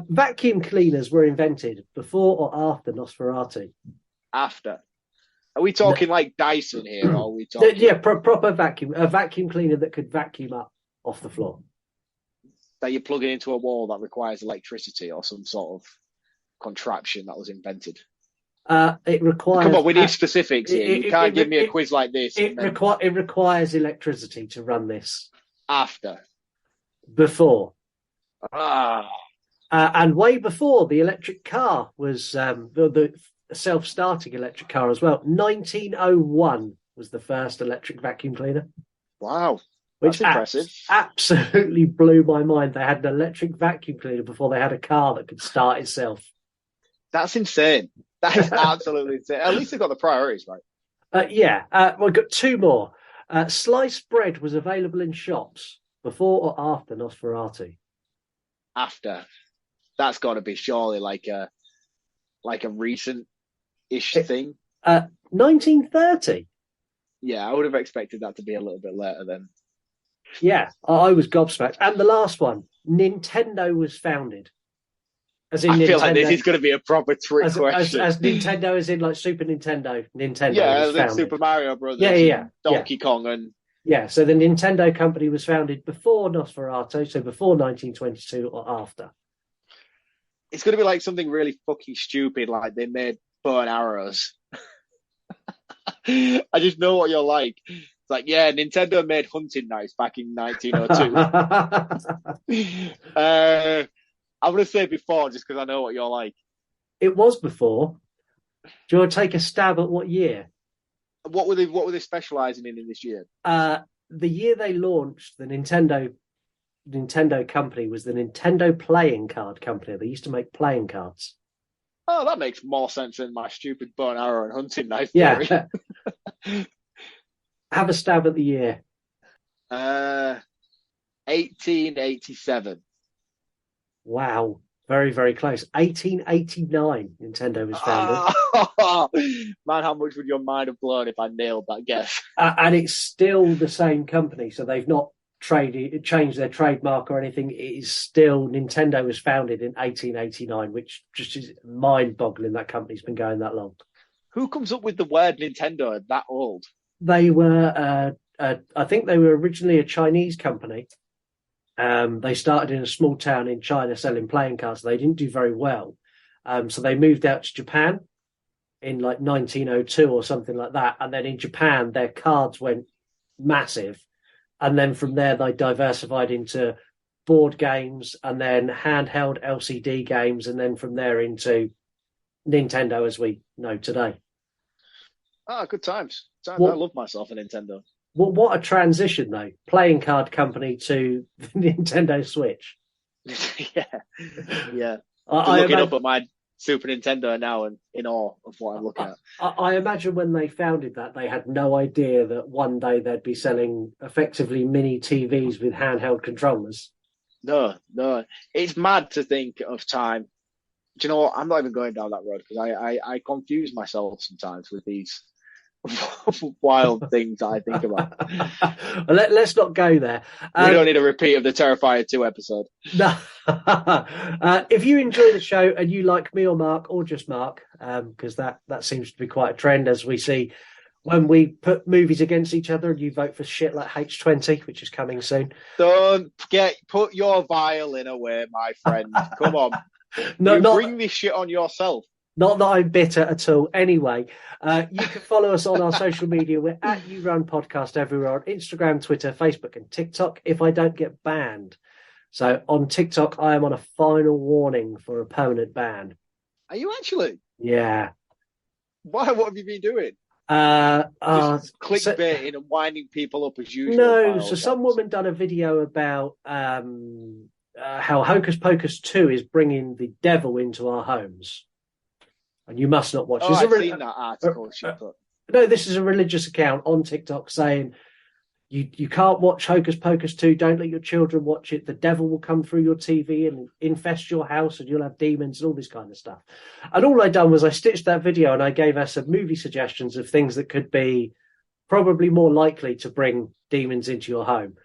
Vacuum cleaners were invented before or after Nosferatu?
After. Are we talking like Dyson here, or are we talking?
Yeah, proper vacuum. A vacuum cleaner that could vacuum up off the floor.
That you're plugging into a wall that requires electricity or some sort of contraption that was invented.
It requires.
Come on, we need specifics here. You can't give me a quiz like this.
It requires electricity to run this.
After.
Before. And way before the electric car was the self-starting electric car as well. 1901 was the first electric vacuum cleaner.
Wow. That's impressive.
Absolutely blew my mind. They had an electric vacuum cleaner before they had a car that could start itself.
That's insane. That is absolutely insane. At least they've got the priorities right.
We've got two more. Sliced bread was available in shops before or after Nosferatu?
After. That's got to be surely like a recent-ish thing.
1930.
Yeah, I would have expected that to be a little bit later then.
Yeah, I was gobsmacked. And the last one, Nintendo was founded. As in
I feel
Nintendo,
like this is going to be a proper trick question.
As Nintendo, as in like Super Nintendo. Nintendo.
Yeah,
was
like
founded.
Super Mario Brothers.
Yeah.
Donkey Kong and.
Yeah, so the Nintendo company was founded before Nosferatu, so before 1922 or after.
It's going to be like something really fucking stupid, like they made bow and arrows. I just know what you're like. It's like, yeah, Nintendo made hunting knives back in 1902. I'm going to say before, just because I know what you're like.
It was before. Do you want to take a stab at what year?
What were they specialising in this year?
The year they launched the Nintendo company was the Nintendo Playing Card Company. They used to make playing cards.
Oh, that makes more sense than my stupid bow and arrow and hunting knife theory.
Yeah. Have a stab at the year.
1887.
Wow. Very, very close. 1889, Nintendo was founded.
Man, how much would your mind have blown if I nailed that guess?
And it's still the same company, so they've not changed their trademark or anything. It is still, Nintendo was founded in 1889, which just is mind-boggling that company's been going that long.
Who comes up with the word Nintendo that old?
They were, I think they were originally a Chinese company. They started in a small town in China selling playing cards. They didn't do very well. So they moved out to Japan in like 1902 or something like that. And then in Japan, their cards went massive. And then from there, they diversified into board games and then handheld LCD games. And then from there into Nintendo as we know today.
Good times. I love myself a Nintendo.
Well, what a transition, though. Playing card company to the Nintendo Switch.
Yeah. I'm looking up at my Super Nintendo now and in awe of what I'm looking at.
I imagine when they founded that, they had no idea that one day they'd be selling effectively mini TVs with handheld controllers.
No. It's mad to think of time. Do you know what? I'm not even going down that road because I confuse myself sometimes with these wild things I think about.
Let's not go there.
We don't need a repeat of the Terrifier 2 episode.
No. If you enjoy the show and you like me or Mark or just Mark, because that seems to be quite a trend as we see when we put movies against each other and you vote for shit like H20, which is coming soon.
Don't put your violin away, my friend. Come on. Bring this shit on yourself.
Not that I'm bitter at all. Anyway, you can follow us on our social media. We're at You Run Podcast everywhere on Instagram, Twitter, Facebook, and TikTok. If I don't get banned, so on TikTok, I am on a final warning for a permanent ban.
Are you actually?
Yeah.
Why? What have you been doing? Just clickbaiting and winding people up as usual.
No, so some woman done a video about how Hocus Pocus 2 is bringing the devil into our homes. And you must not watch.
Oh, I've seen that article.
No, this is a religious account on TikTok saying you can't watch Hocus Pocus 2. Don't let your children watch it. The devil will come through your TV and infest your house and you'll have demons and all this kind of stuff. And all I done was I stitched that video and I gave her some movie suggestions of things that could be probably more likely to bring demons into your home,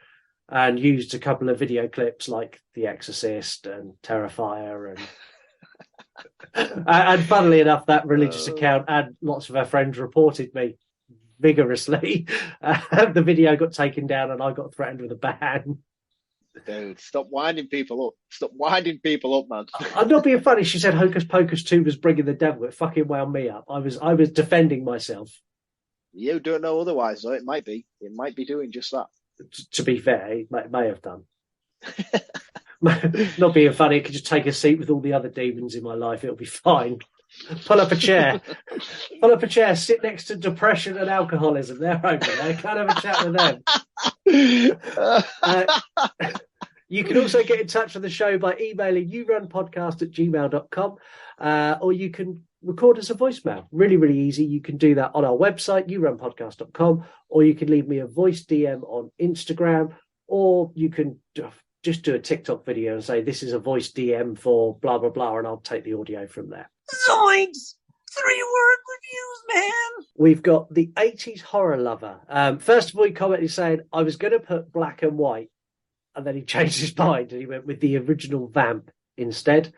and used a couple of video clips like The Exorcist and Terrifier and and funnily enough, that religious account and lots of our friends reported me vigorously. The video got taken down and I got threatened with a ban.
Dude, stop winding people up. Stop winding people up, man.
I'm not being funny. She said Hocus Pocus 2 was bringing the devil. It fucking wound me up. I was defending myself.
You don't know otherwise, though. It might be. It might be doing just that.
To be fair, it may have done. Not being funny, it could just take a seat with all the other demons in my life. It'll be fine. Pull up a chair, sit next to depression and alcoholism. They're over there. Can't have a chat with them. You can also get in touch with the show by emailing yourunpodcast@gmail.com, or you can record us a voicemail. Really, really easy. You can do that on our website, yourunpodcast.com, or you can leave me a voice DM on Instagram, or you can just do a TikTok video and say, this is a voice DM for blah, blah, blah, and I'll take the audio from there.
Zoinks! 3-word reviews, man!
We've got the 80s horror lover. First of all, he commented saying, I was going to put black and white, and then he changed his mind and he went with the original vamp instead.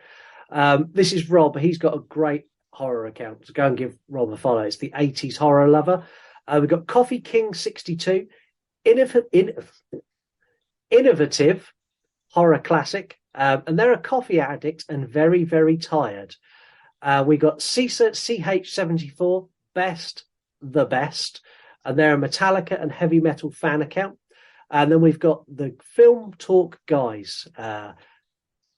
This is Rob. He's got a great horror account, so go and give Rob a follow. It's the 80s horror lover. We've got Coffee King 62, innovative horror classic, and they're a coffee addict and very, very tired. We got CISA CH74, the best, and they're a Metallica and heavy metal fan account. And then we've got the Film Talk guys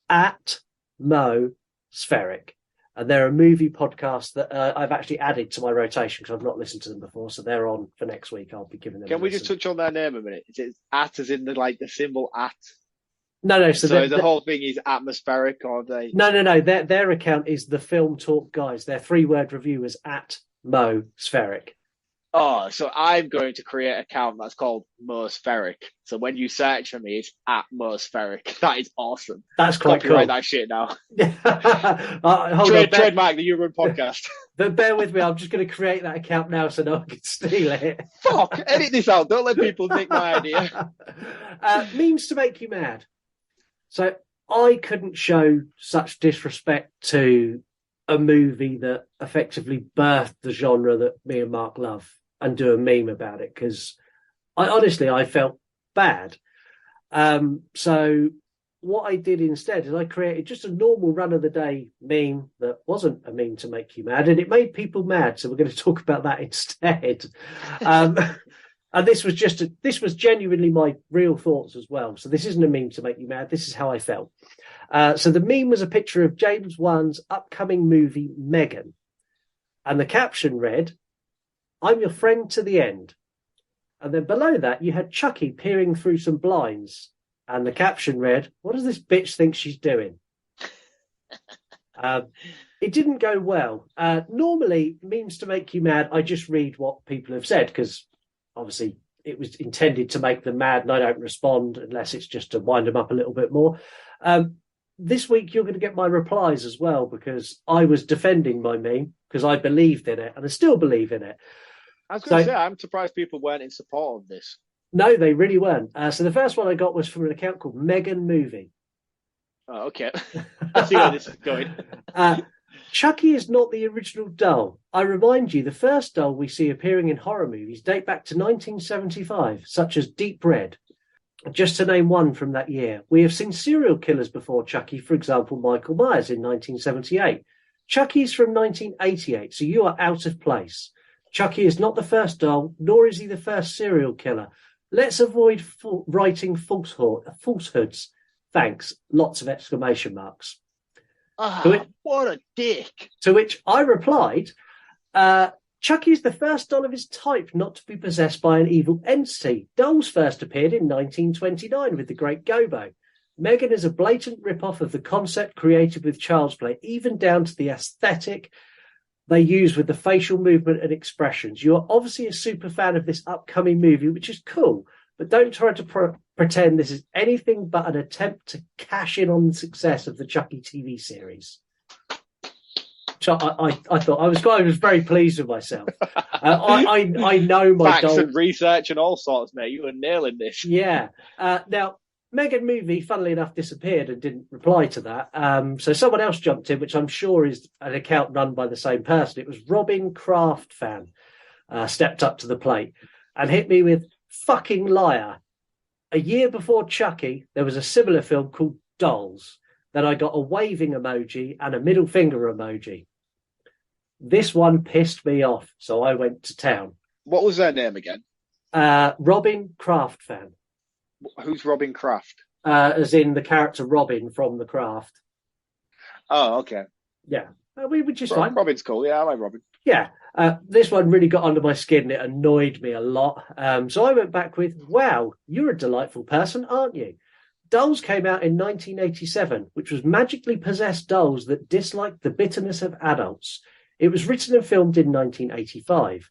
at Mo Spheric, and they're a movie podcast that I've actually added to my rotation because I've not listened to them before, so they're on for next week. I'll be giving them.
Can we just touch on their name a minute? Is it at as in the symbol at?
No.
So the whole thing is atmospheric, or they?
No. Their account is the Film Talk guys. Their 3-word review is at Mo Spheric.
Oh, so I'm going to create an account that's called Mospheric. So when you search for me, it's at Mospheric. That is awesome.
That's quite
Copyright
cool.
That shit now.
Trademark
the You Run podcast.
But bear with me, I'm just going to create that account now so no one can steal it.
Fuck, edit this out. Don't let people nick my idea.
Memes to make you mad. So I couldn't show such disrespect to a movie that effectively birthed the genre that me and Mark love and do a meme about it, because I felt bad. So what I did instead is I created just a normal run-of-the-day meme that wasn't a meme to make you mad, and it made people mad, so we're going to talk about that instead. And this was genuinely my real thoughts as well. So this isn't a meme to make you mad. This is how I felt. So the meme was a picture of James Wan's upcoming movie, Megan. And the caption read, I'm your friend to the end. And then below that, you had Chucky peering through some blinds. And the caption read, what does this bitch think she's doing? It didn't go well. Normally, memes to make you mad, I just read what people have said, because obviously it was intended to make them mad and I don't respond unless it's just to wind them up a little bit more. This week, you're going to get my replies as well, because I was defending my meme because I believed in it and I still believe in it.
I was going to say, I'm surprised people weren't in support of this.
No, they really weren't. So the first one I got was from an account called Megan Movie.
Oh, okay. I see where this is going.
Chucky is not the original doll. I remind you, the first doll we see appearing in horror movies date back to 1975, such as Deep Red. Just to name one from that year. We have seen serial killers before Chucky, for example, Michael Myers in 1978. Chucky's from 1988, so you are out of place. Chucky is not the first doll, nor is he the first serial killer. Let's avoid writing falsehoods. Thanks. Lots of exclamation marks.
What a dick.
To which I replied, Chucky is the first doll of his type not to be possessed by an evil entity. Dolls first appeared in 1929 with The Great Gobo. Megan is a blatant rip-off of the concept created with Child's Play, even down to the aesthetic they use with the facial movement and expressions. You are obviously a super fan of this upcoming movie, which is cool, but don't try to pretend this is anything but an attempt to cash in on the success of the Chucky TV series. So I thought I was very pleased with myself. I know my
facts and research and all sorts, mate. You were nailing this.
Yeah. Now, Megan Movie, funnily enough, disappeared and didn't reply to that. So someone else jumped in, which I'm sure is an account run by the same person. It was Robin Kraft fan stepped up to the plate and hit me with fucking liar. A year before Chucky, there was a similar film called Dolls. Then I got a waving emoji and a middle finger emoji. This one pissed me off, so I went to town.
What was their name again?
Robin Kraft fan.
Who's Robin Kraft?
As in the character Robin from The Craft.
Oh, okay.
Yeah, we were just fine.
Robin's cool. Yeah, I like Robin.
Yeah, this one really got under my skin. It annoyed me a lot. So I went back with, wow, you're a delightful person, aren't you? Dolls came out in 1987, which was magically possessed dolls that disliked the bitterness of adults. It was written and filmed in 1985.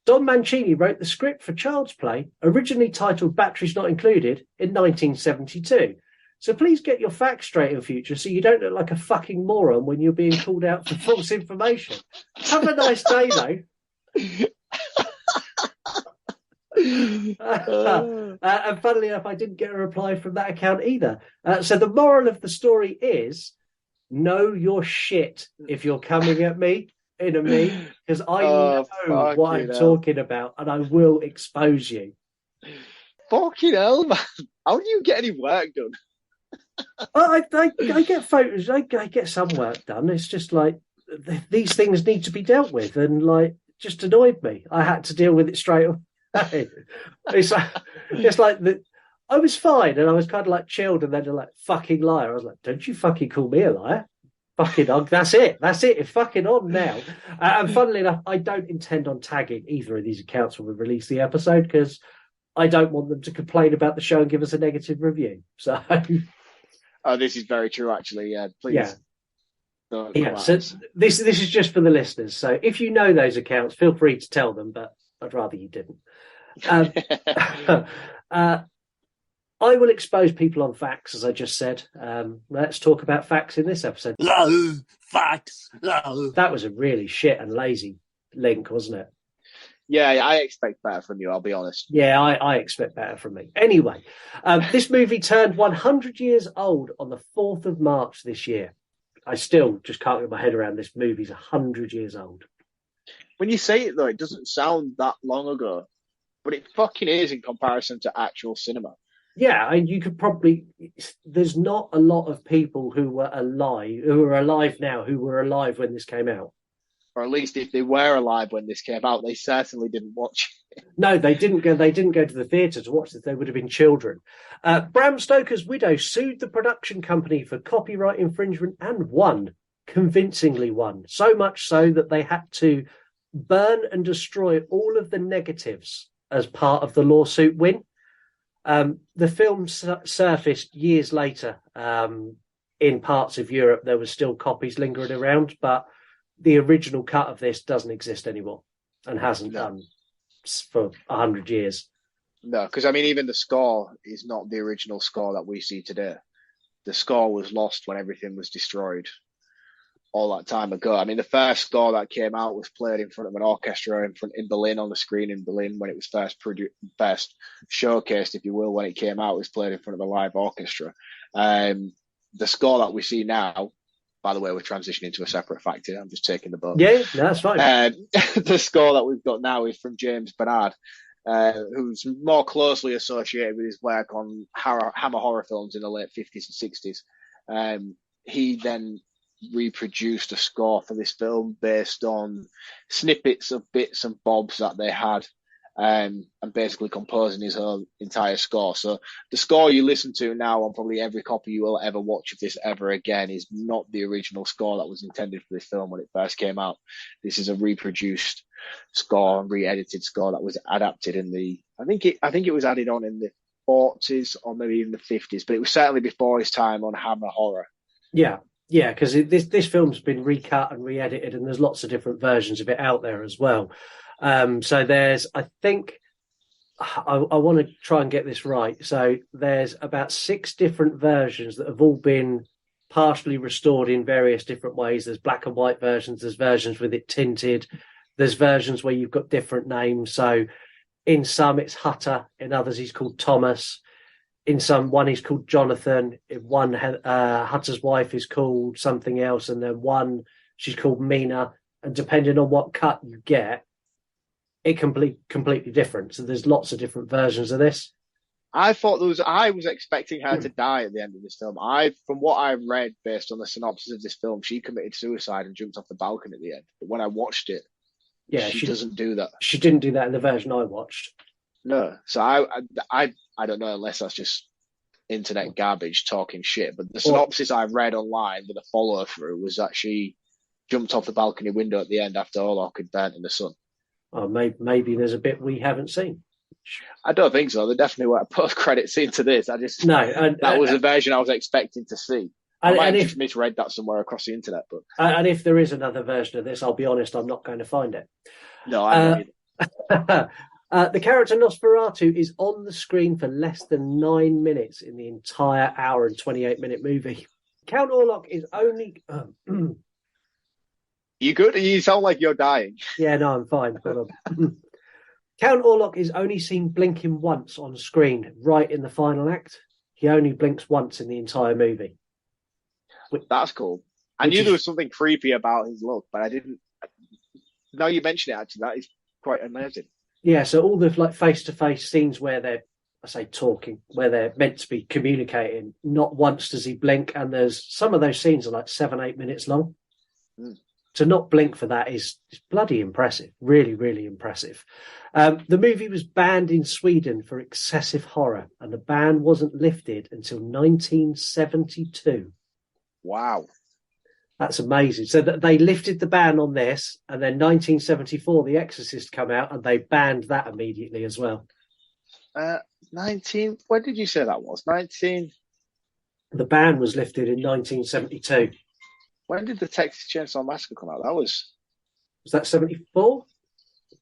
Don Mancini wrote the script for Child's Play, originally titled Batteries Not Included, in 1972. So please get your facts straight in future so you don't look like a fucking moron when you're being called out for false information. Have a nice day, though. And funnily enough, I didn't get a reply from that account either. So the moral of the story is, know your shit if you're coming at me in a meme, because I know what I'm talking about and I will expose you.
Fucking hell, man. How do you get any work done?
I get photos, I get some work done. It's just like these things need to be dealt with, and like just annoyed me. I had to deal with it straight away. It's like I was fine and I was kind of like chilled, and then they're like, fucking liar. I was like, don't you fucking call me a liar. Fucking on. That's it. It's fucking on now. And funnily enough, I don't intend on tagging either of these accounts when we release the episode, because I don't want them to complain about the show and give us a negative review. So,
this is very true, actually. Yeah, please.
Yeah. So this is just for the listeners. So if you know those accounts, feel free to tell them, but I'd rather you didn't. I will expose people on facts, as I just said. Let's talk about facts in this episode.
No, facts, no.
That was a really shit and lazy link, wasn't it?
Yeah, I expect better from you, I'll be honest.
Yeah, I expect better from me. Anyway, this movie turned 100 years old on the 4th of March this year. I still just can't get my head around this movie's 100 years old.
When you say it, though, it doesn't sound that long ago, but it fucking is in comparison to actual cinema.
Yeah, and you could probably. There's not a lot of people who are alive now, who were alive when this came out.
Or at least if they were alive when this came out, they certainly didn't watch it.
No, they didn't go. They didn't go to the theatre to watch it. They would have been children. Bram Stoker's widow sued the production company for copyright infringement and convincingly won. So much so that they had to burn and destroy all of the negatives as part of the lawsuit win. The film surfaced years later in parts of Europe. There were still copies lingering around, but the original cut of this doesn't exist anymore and hasn't done for 100 years.
No, because I mean, even the score is not the original score that we see today. The score was lost when everything was destroyed all that time ago. I mean, the first score that came out was played in front of an orchestra in Berlin, on the screen in Berlin when it was first showcased, if you will. When it came out, it was played in front of a live orchestra. The score that we see now, by the way, we're transitioning to a separate fact here. I'm just taking the boat.
Yeah, that's fine.
The score that we've got now is from James Bernard, who's more closely associated with his work on Hammer horror films in the late 50s and 60s. He then reproduced a score for this film based on snippets of bits and bobs that they had, and basically composing his whole entire score. So the score you listen to now on probably every copy you will ever watch of this ever again is not the original score that was intended for this film when it first came out. This is a reproduced score, re-edited score that was adapted in I think it was added on in the 40s or maybe even the 50s, but it was certainly before his time on Hammer Horror.
Yeah, because this film's been recut and re-edited, and there's lots of different versions of it out there as well. So there's, I think, I want to try and get this right. So there's about 6 different versions that have all been partially restored in various different ways. There's black and white versions, there's versions with it tinted, there's versions where you've got different names. So in some it's Hutter, in others he's called Thomas. In one he's called Jonathan. In one, Hutter's wife is called something else, and then one she's called Mina. And depending on what cut you get, it can be completely different. So there's lots of different versions of this.
I was expecting her to die at the end of this film. From what I read based on the synopsis of this film, she committed suicide and jumped off the balcony at the end. But when I watched it, she doesn't do that. She
didn't do that in the version I watched.
No. So I don't know, unless that's just internet garbage talking shit. But the synopsis I read online with a follow through was that she jumped off the balcony window at the end after Orlok had burnt in the sun.
Oh, maybe there's a bit we haven't seen.
I don't think so. There definitely weren't a post-credit scene to this. That was the version I was expecting to see. I might have just misread that somewhere across the internet. But
and if there is another version of this, I'll be honest, I'm not going to find it.
No, I don't either.
The character Nosferatu is on the screen for less than 9 minutes in the entire hour and 28-minute movie. Count Orlok is only...
You good? You sound like you're dying.
Yeah, no, I'm fine. Hold on. Count Orlok is only seen blinking once on screen, right in the final act. He only blinks once in the entire movie.
That's cool. I knew there was something creepy about his look, but I didn't. Now you mention it, actually, that is quite amazing.
Yeah, so all the face-to-face scenes where they're, I say talking, where they're meant to be communicating, not once does he blink, and there's some of those scenes are 7-8 minutes long. To not blink for that is bloody impressive. Really, really impressive. The movie was banned in Sweden for excessive horror, and the ban wasn't lifted until 1972.
Wow.
That's amazing. So they lifted the ban on this, and then 1974, The Exorcist come out, and they banned that immediately as well.
19... When did you say that was? 19...
The ban was lifted in 1972.
When did the Texas Chainsaw Massacre come out? Was
that 74?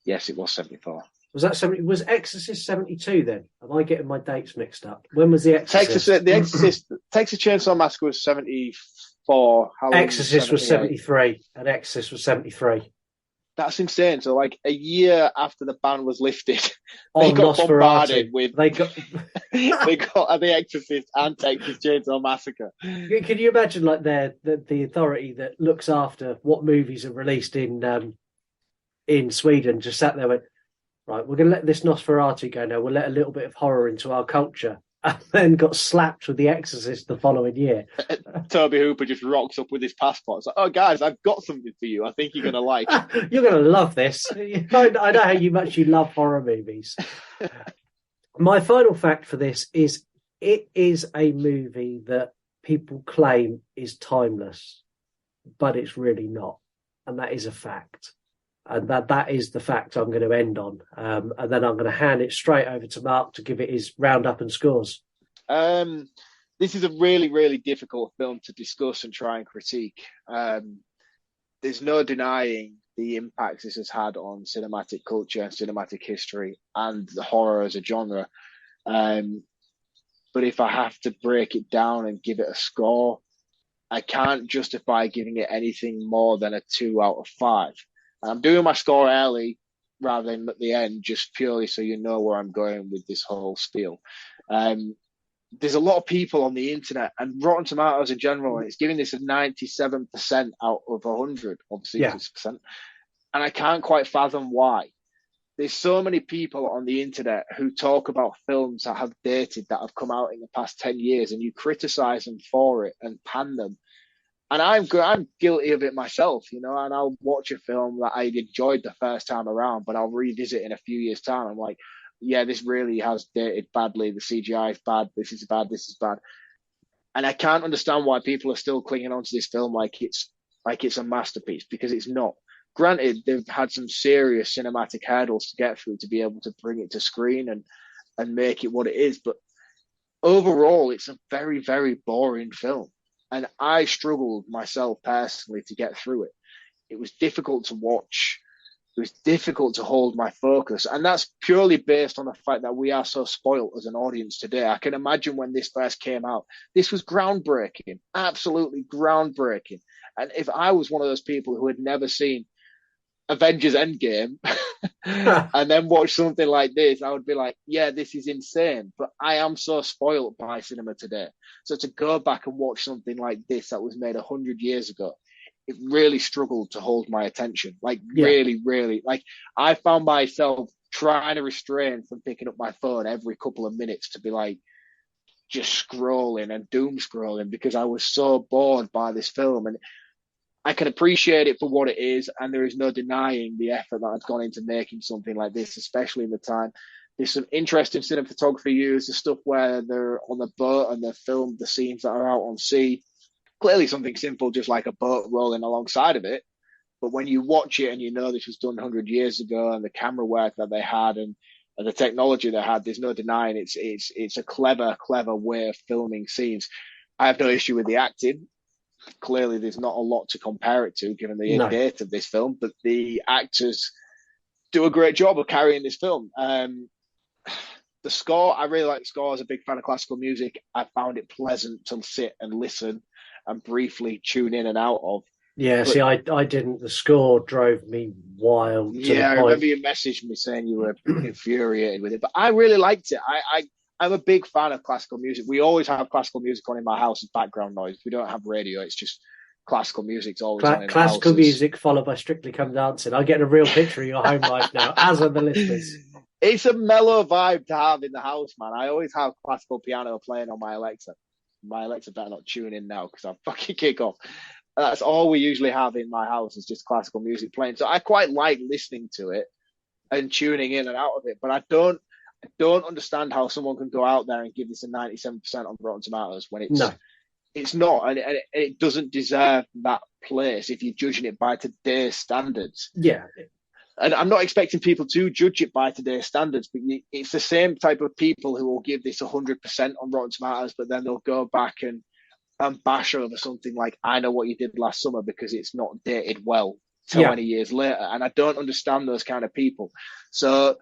Yes, it was 74.
Was that 70? Was Exorcist 72 then? Am I getting my dates mixed up? When was The Exorcist?
Texas Chainsaw Massacre was 74.
Exorcist was 73, and Exorcist was 73.
That's insane. So, a year after the ban was lifted, they got bombarded with. They got The Exorcist and Texas Chainsaw Massacre.
Can you imagine, the authority that looks after what movies are released in Sweden just sat there and went, right, we're going to let this Nosferatu go now. We'll let a little bit of horror into our culture. And then got slapped with The Exorcist the following year.
Toby Hooper just rocks up with his passport. It's like, oh, guys, I've got something for you. I think you're going to like.
You're going to love this. I know how much you love horror movies. My final fact for this is it is a movie that people claim is timeless, but it's really not. And that is a fact. And that is the fact I'm going to end on. And then I'm going to hand it straight over to Mark to give it his roundup and scores.
This is a really, really difficult film to discuss and try and critique. There's no denying the impact this has had on cinematic culture, cinematic history, and the horror as a genre. But if I have to break it down and give it a score, I can't justify giving it anything more than a 2 out of 5. I'm doing my score early rather than at the end, just purely so you know where I'm going with this whole spiel. There's a lot of people on the internet and Rotten Tomatoes in general, and it's giving this a 97% out of 100, obviously 6%. And I can't quite fathom why. There's so many people on the internet who talk about films that have dated, that have come out in the past 10 years, and you criticize them for it and pan them. And I'm guilty of it myself, and I'll watch a film that I enjoyed the first time around, but I'll revisit in a few years' time. I'm like, yeah, this really has dated badly. The CGI is bad. This is bad. This is bad. And I can't understand why people are still clinging on to this film like it's a masterpiece, because it's not. Granted, they've had some serious cinematic hurdles to get through to be able to bring it to screen and make it what it is. But overall, it's a very, very boring film. And I struggled myself personally to get through it. It was difficult to watch. It was difficult to hold my focus. And that's purely based on the fact that we are so spoiled as an audience today. I can imagine when this first came out, this was groundbreaking, absolutely groundbreaking. And if I was one of those people who had never seen Avengers Endgame and then watch something like this, I would be like, yeah, this is insane. But I am so spoiled by cinema today. So to go back and watch something like this that was made 100 years ago, it really struggled to hold my attention. Really, really. I found myself trying to restrain from picking up my phone every couple of minutes to be just scrolling and doom scrolling, because I was so bored by this film. And I can appreciate it for what it is, and there is no denying the effort that has gone into making something like this, especially in the time. There's some interesting cinematography used, the stuff where they're on the boat and they filmed the scenes that are out on sea. Clearly something simple, just like a boat rolling alongside of it. But when you watch it and this was done 100 years ago, and the camera work that they had and the technology they had, there's no denying it's a clever way of filming scenes. I have no issue with the acting. Clearly, there's not a lot to compare it to, given the date of this film, but the actors do a great job of carrying this film. The score, I really like the score. As a big fan of classical music, I found it pleasant to sit and listen and briefly tune in and out of.
Yeah, see, I didn't. The score drove me wild.
Yeah, I remember you messaged me saying you were infuriated with it, but I really liked it. I'm a big fan of classical music. We always have classical music on in my house as background noise. We don't have radio. It's just classical music's always on in the
classical
houses.
music followed by Strictly Come Dancing. I get a real picture of your home life now, as are the listeners.
It's a mellow vibe to have in the house, man. I always have classical piano playing on my Alexa. My Alexa better not tune in now because I'll fucking kick off. That's all we usually have in my house is just classical music playing. So I quite like listening to it and tuning in and out of it. But I don't understand how someone can go out there and give this a 97% on Rotten Tomatoes when it's not, and it doesn't deserve that place if you're judging it by today's standards.
Yeah.
And I'm not expecting people to judge it by today's standards, but it's the same type of people who will give this 100% on Rotten Tomatoes, but then they'll go back and bash over something like I Know What You Did Last Summer because it's not dated well so many years later. And I don't understand those kind of people. So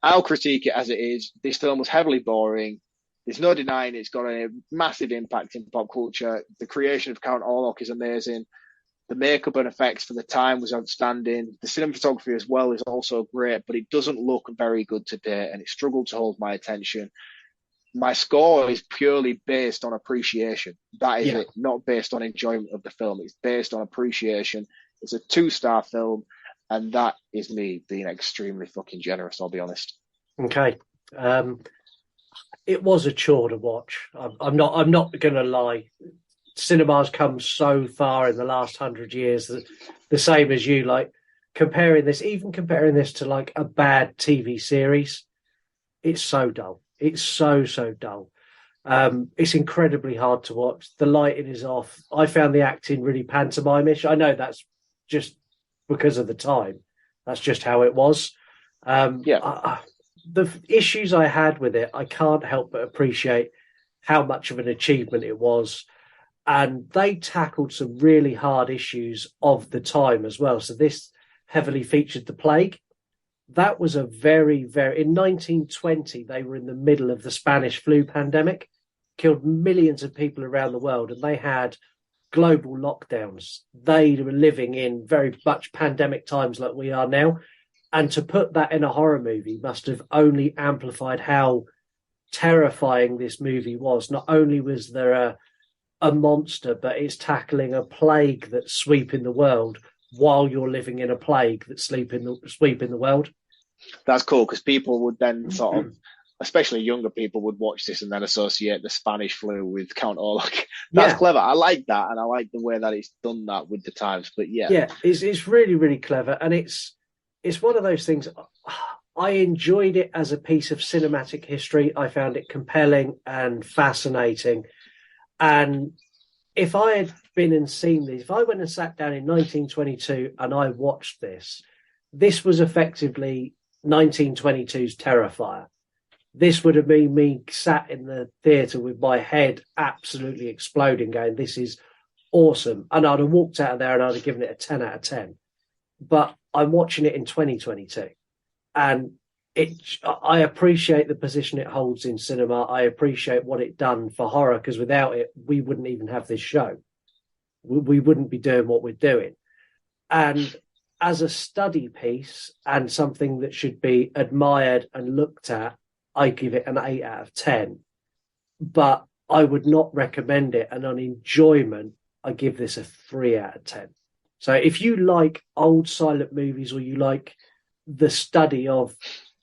I'll critique it as it is. This film was heavily boring. There's no denying it's got a massive impact in pop culture. The creation of Count Orlok is amazing. The makeup and effects for the time was outstanding. The cinematography as well is also great, but it doesn't look very good today, and it struggled to hold my attention. My score is purely based on appreciation. That is it, not based on enjoyment of the film. It's based on appreciation. It's a 2-star film, and that is me being extremely fucking generous, I'll be honest.
Okay. It was a chore to watch. I'm not going to lie. Cinema's come so far in the last 100 years that the same as you, like comparing this to like a bad TV series, it's so dull. It's so dull. It's incredibly hard to watch. The lighting is off. I found the acting really pantomimish. I know that's just because of the time. That's just how it was. The issues I had with it, I can't help but appreciate how much of an achievement it was. And they tackled some really hard issues of the time as well. So this heavily featured the plague. That was a very, in 1920, they were in the middle of the Spanish flu pandemic, killed millions of people around the world, and they had global lockdowns. They were living in very much pandemic times like we are now. And to put that in a horror movie must have only amplified how terrifying this movie was. Not only was there a monster, but it's tackling a plague that's sweeping the world while you're living in a plague that's sweeping the world.
That's cool, because people would then sort of especially younger people would watch this and then associate the Spanish flu with Count Orlok. That's clever. I like that, and I like the way that it's done that with the times. But yeah,
it's really, really clever, and it's one of those things. I enjoyed it as a piece of cinematic history. I found it compelling and fascinating. And if I had been and seen this, if I went and sat down in 1922 and I watched this, this was effectively 1922's Terrifier. This would have been me sat in the theatre with my head absolutely exploding, going, this is awesome. And I'd have walked out of there and I'd have given it a 10 out of 10. But I'm watching it in 2022. And I appreciate the position it holds in cinema. I appreciate what it done for horror, because without it, we wouldn't even have this show. We wouldn't be doing what we're doing. And as a study piece and something that should be admired and looked at, I give it an 8 out of 10. But I would not recommend it. And on enjoyment, I give this a 3 out of 10. So if you like old silent movies, or you like the study of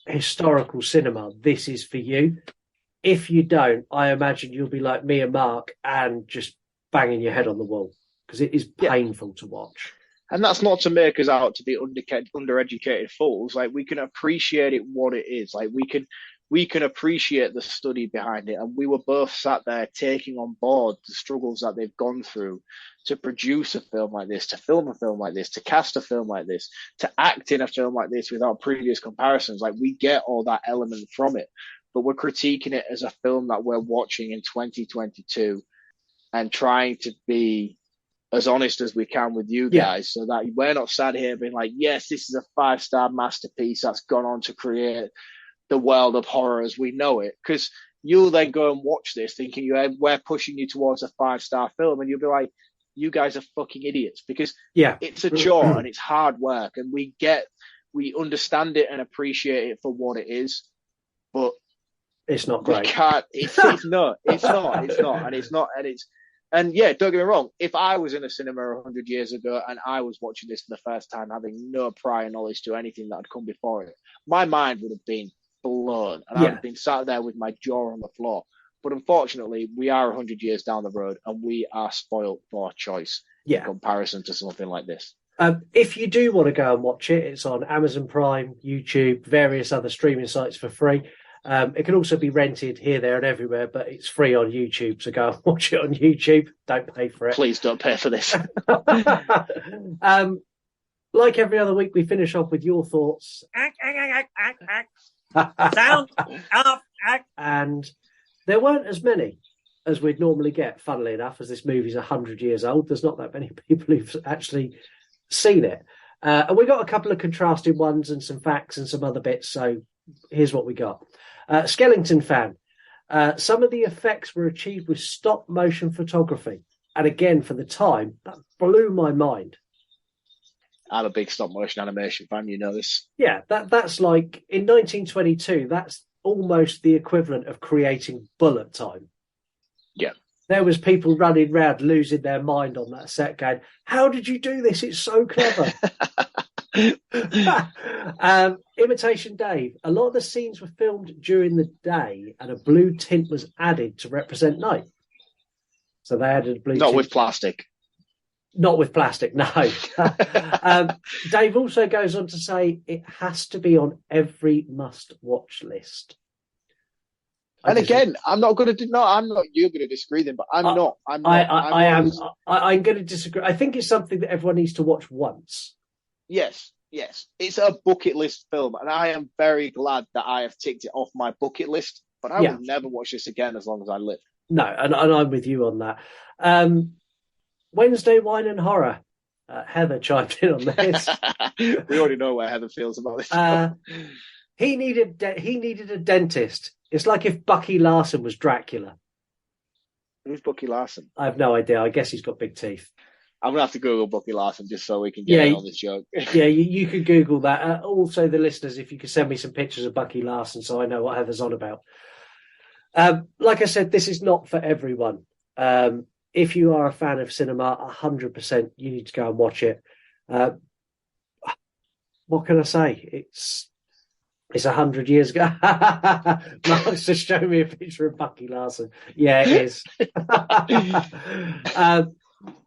historical cinema, this is for you. If you don't, I imagine you'll be like me and Mark and just banging your head on the wall, because it is painful to watch.
And that's not to make us out to be undereducated fools. Like, we can appreciate it what it is. Like, we can appreciate the study behind it. And we were both sat there taking on board the struggles that they've gone through to produce a film like this, to film a film like this, to cast a film like this, to act in a film like this without previous comparisons. Like, we get all that element from it, but we're critiquing it as a film that we're watching in 2022 and trying to be as honest as we can with you guys, so that we're not sat here being like, yes, this is a 5-star masterpiece that's gone on to create the world of horror as we know it. Because you'll then go and watch this thinking we're pushing you towards a 5-star film, and you'll be like, you guys are fucking idiots, because it's a chore and it's hard work, and we understand it and appreciate it for what it is, but
it's not great.
And yeah, don't get me wrong, if I was in a cinema 100 years ago and I was watching this for the first time, having no prior knowledge to anything that had come before it, my mind would have been blown, and I'd have been sat there with my jaw on the floor. But unfortunately, we are 100 years down the road, and we are spoiled for choice in comparison to something like this.
If you do want to go and watch it, it's on Amazon Prime, YouTube, various other streaming sites for free. It can also be rented here, there, and everywhere, but it's free on YouTube, so go and watch it on YouTube. Don't pay for it.
Please don't pay for this.
Like every other week, we finish off with your thoughts.
Sound off.
And there weren't as many as we'd normally get, funnily enough, as this movie's 100 years old. There's not that many people who've actually seen it. And we got a couple of contrasting ones and some facts and some other bits, so here's what we got. Skellington fan. Some of the effects were achieved with stop motion photography. And again, for the time, that blew my mind.
I'm a big stop motion animation fan, you know this.
Yeah, that's like, in 1922, that's almost the equivalent of creating bullet time.
Yeah.
There was people running around losing their mind on that set going, how did you do this? It's so clever. Imitation Dave. A lot of the scenes were filmed during the day and a blue tint was added to represent night. So they added a blue tint.
Not with plastic.
Not with plastic, no. Dave also goes on to say it has to be on every must-watch list.
And again, I'm not going to do. No, I'm not. You're going to disagree then, but I'm not. I'm
going to disagree. I think it's something that everyone needs to watch once.
Yes. It's a bucket list film, and I am very glad that I have ticked it off my bucket list. But I will never watch this again as long as I live.
No, and I'm with you on that. Wednesday Wine and Horror. Heather chimed in on this.
We already know where Heather feels about this.
He needed a dentist. It's like if Bucky Larson was Dracula.
Who's Bucky Larson?
I have no idea. I guess he's got big teeth.
I'm going to have to Google Bucky Larson just so we can get in on this joke.
Yeah, you could Google that. Also, the listeners, if you could send me some pictures of Bucky Larson so I know what Heather's on about. Like I said, this is not for everyone. If you are a fan of cinema, 100%, you need to go and watch it. What can I say? It's 100 years ago. Mark's just showing me a picture of Bucky Larson. Yeah, it is.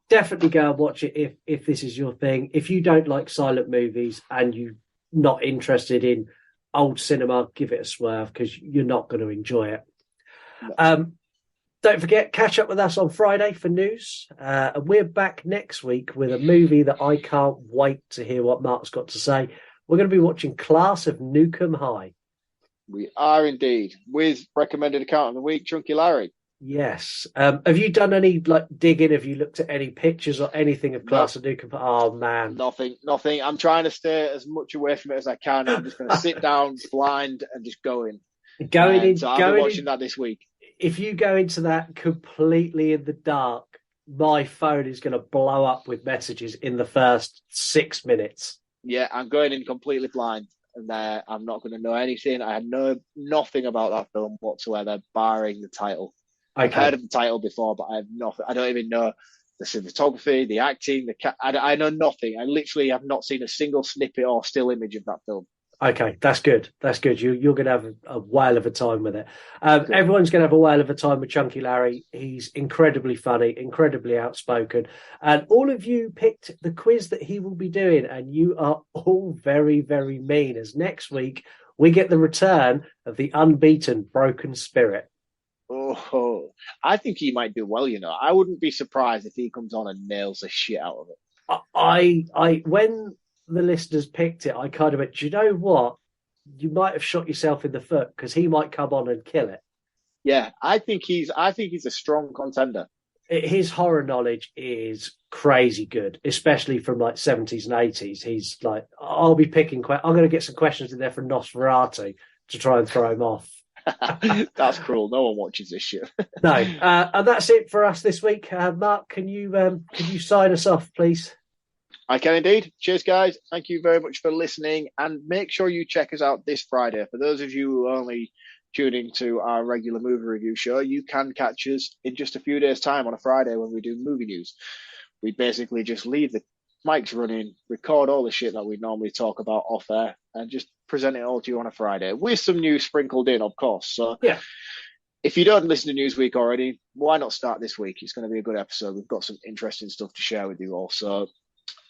Definitely go and watch it if this is your thing. If you don't like silent movies and you're not interested in old cinema, give it a swerve because you're not going to enjoy it. Don't forget, catch up with us on Friday for news. And we're back next week with a movie that I can't wait to hear what Mark's got to say. We're going to be watching Class of Nukem High.
We are indeed, with recommended account of the week, Chunky Larry.
Yes. Have you done any digging? Have you looked at any pictures or anything of Class of Nukem? Oh man,
nothing. I'm trying to stay as much away from it as I can. I'm just going to sit down blind and just go in. So I'll be watching that this week.
If you go into that completely in the dark, my phone is going to blow up with messages in the first 6 minutes.
Yeah, I'm going in completely blind, and I'm not going to know anything. I know nothing about that film whatsoever, barring the title.
Okay.
I've heard of the title before, but I have nothing. I don't even know the cinematography, the acting, I know nothing. I literally have not seen a single snippet or still image of that film.
Okay, that's good. That's good. You're going to have a whale of a time with it. Everyone's going to have a whale of a time with Chunky Larry. He's incredibly funny, incredibly outspoken. And all of you picked the quiz that he will be doing, and you are all very, very mean, as next week we get the return of the unbeaten Broken Spirit.
Oh, I think he might do well, I wouldn't be surprised if he comes on and nails the shit out of it.
I when the listeners picked it, I kind of went, do you know what? You might have shot yourself in the foot because he might come on and kill it.
Yeah, I think he's a strong contender.
His horror knowledge is crazy good, especially from 70s and 80s. He's like, I'll be picking. I'm going to get some questions in there from Nosferatu to try and throw him off.
That's cruel. No one watches this shit.
No, and that's it for us this week. Mark, can you sign us off, please?
I can indeed. Cheers, guys. Thank you very much for listening, and make sure you check us out this Friday. For those of you who only tune into our regular movie review show, you can catch us in just a few days' time on a Friday when we do movie news. We basically just leave the mics running, record all the shit that we normally talk about off air, and just present it all to you on a Friday with some news sprinkled in, of course. So
yeah,
if you don't listen to Newsweek already, why not start this week? It's going to be a good episode. We've got some interesting stuff to share with you also.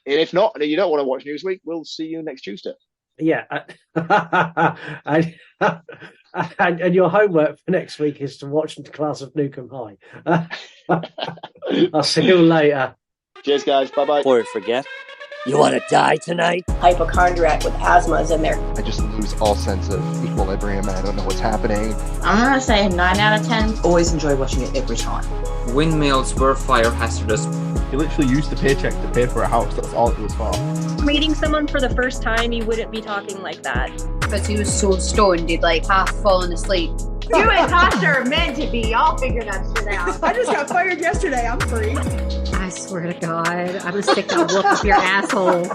And if not, and you don't want to watch Newsweek, we'll see you next Tuesday.
Yeah. and your homework for next week is to watch the Class of Nukem High. I'll see you later.
Cheers, guys. Bye-bye.
Before we forget, you want to die tonight?
Hypochondriac with asthma is in there.
I just lose all sense of equilibrium. I don't know what's happening.
I'm going to say 9 out of 10.
Always enjoy watching it every time.
Windmills were fire hazardous.
You literally used the paycheck to pay for a house. That's all it was for.
Meeting someone for the first time, you wouldn't be talking like that.
Because he was so stoned, he'd half fallen asleep.
You and Tasha are meant to be. Y'all figure that shit out.
I just got fired yesterday. I'm free.
I swear to God, I'm going to stick that wolf up your asshole.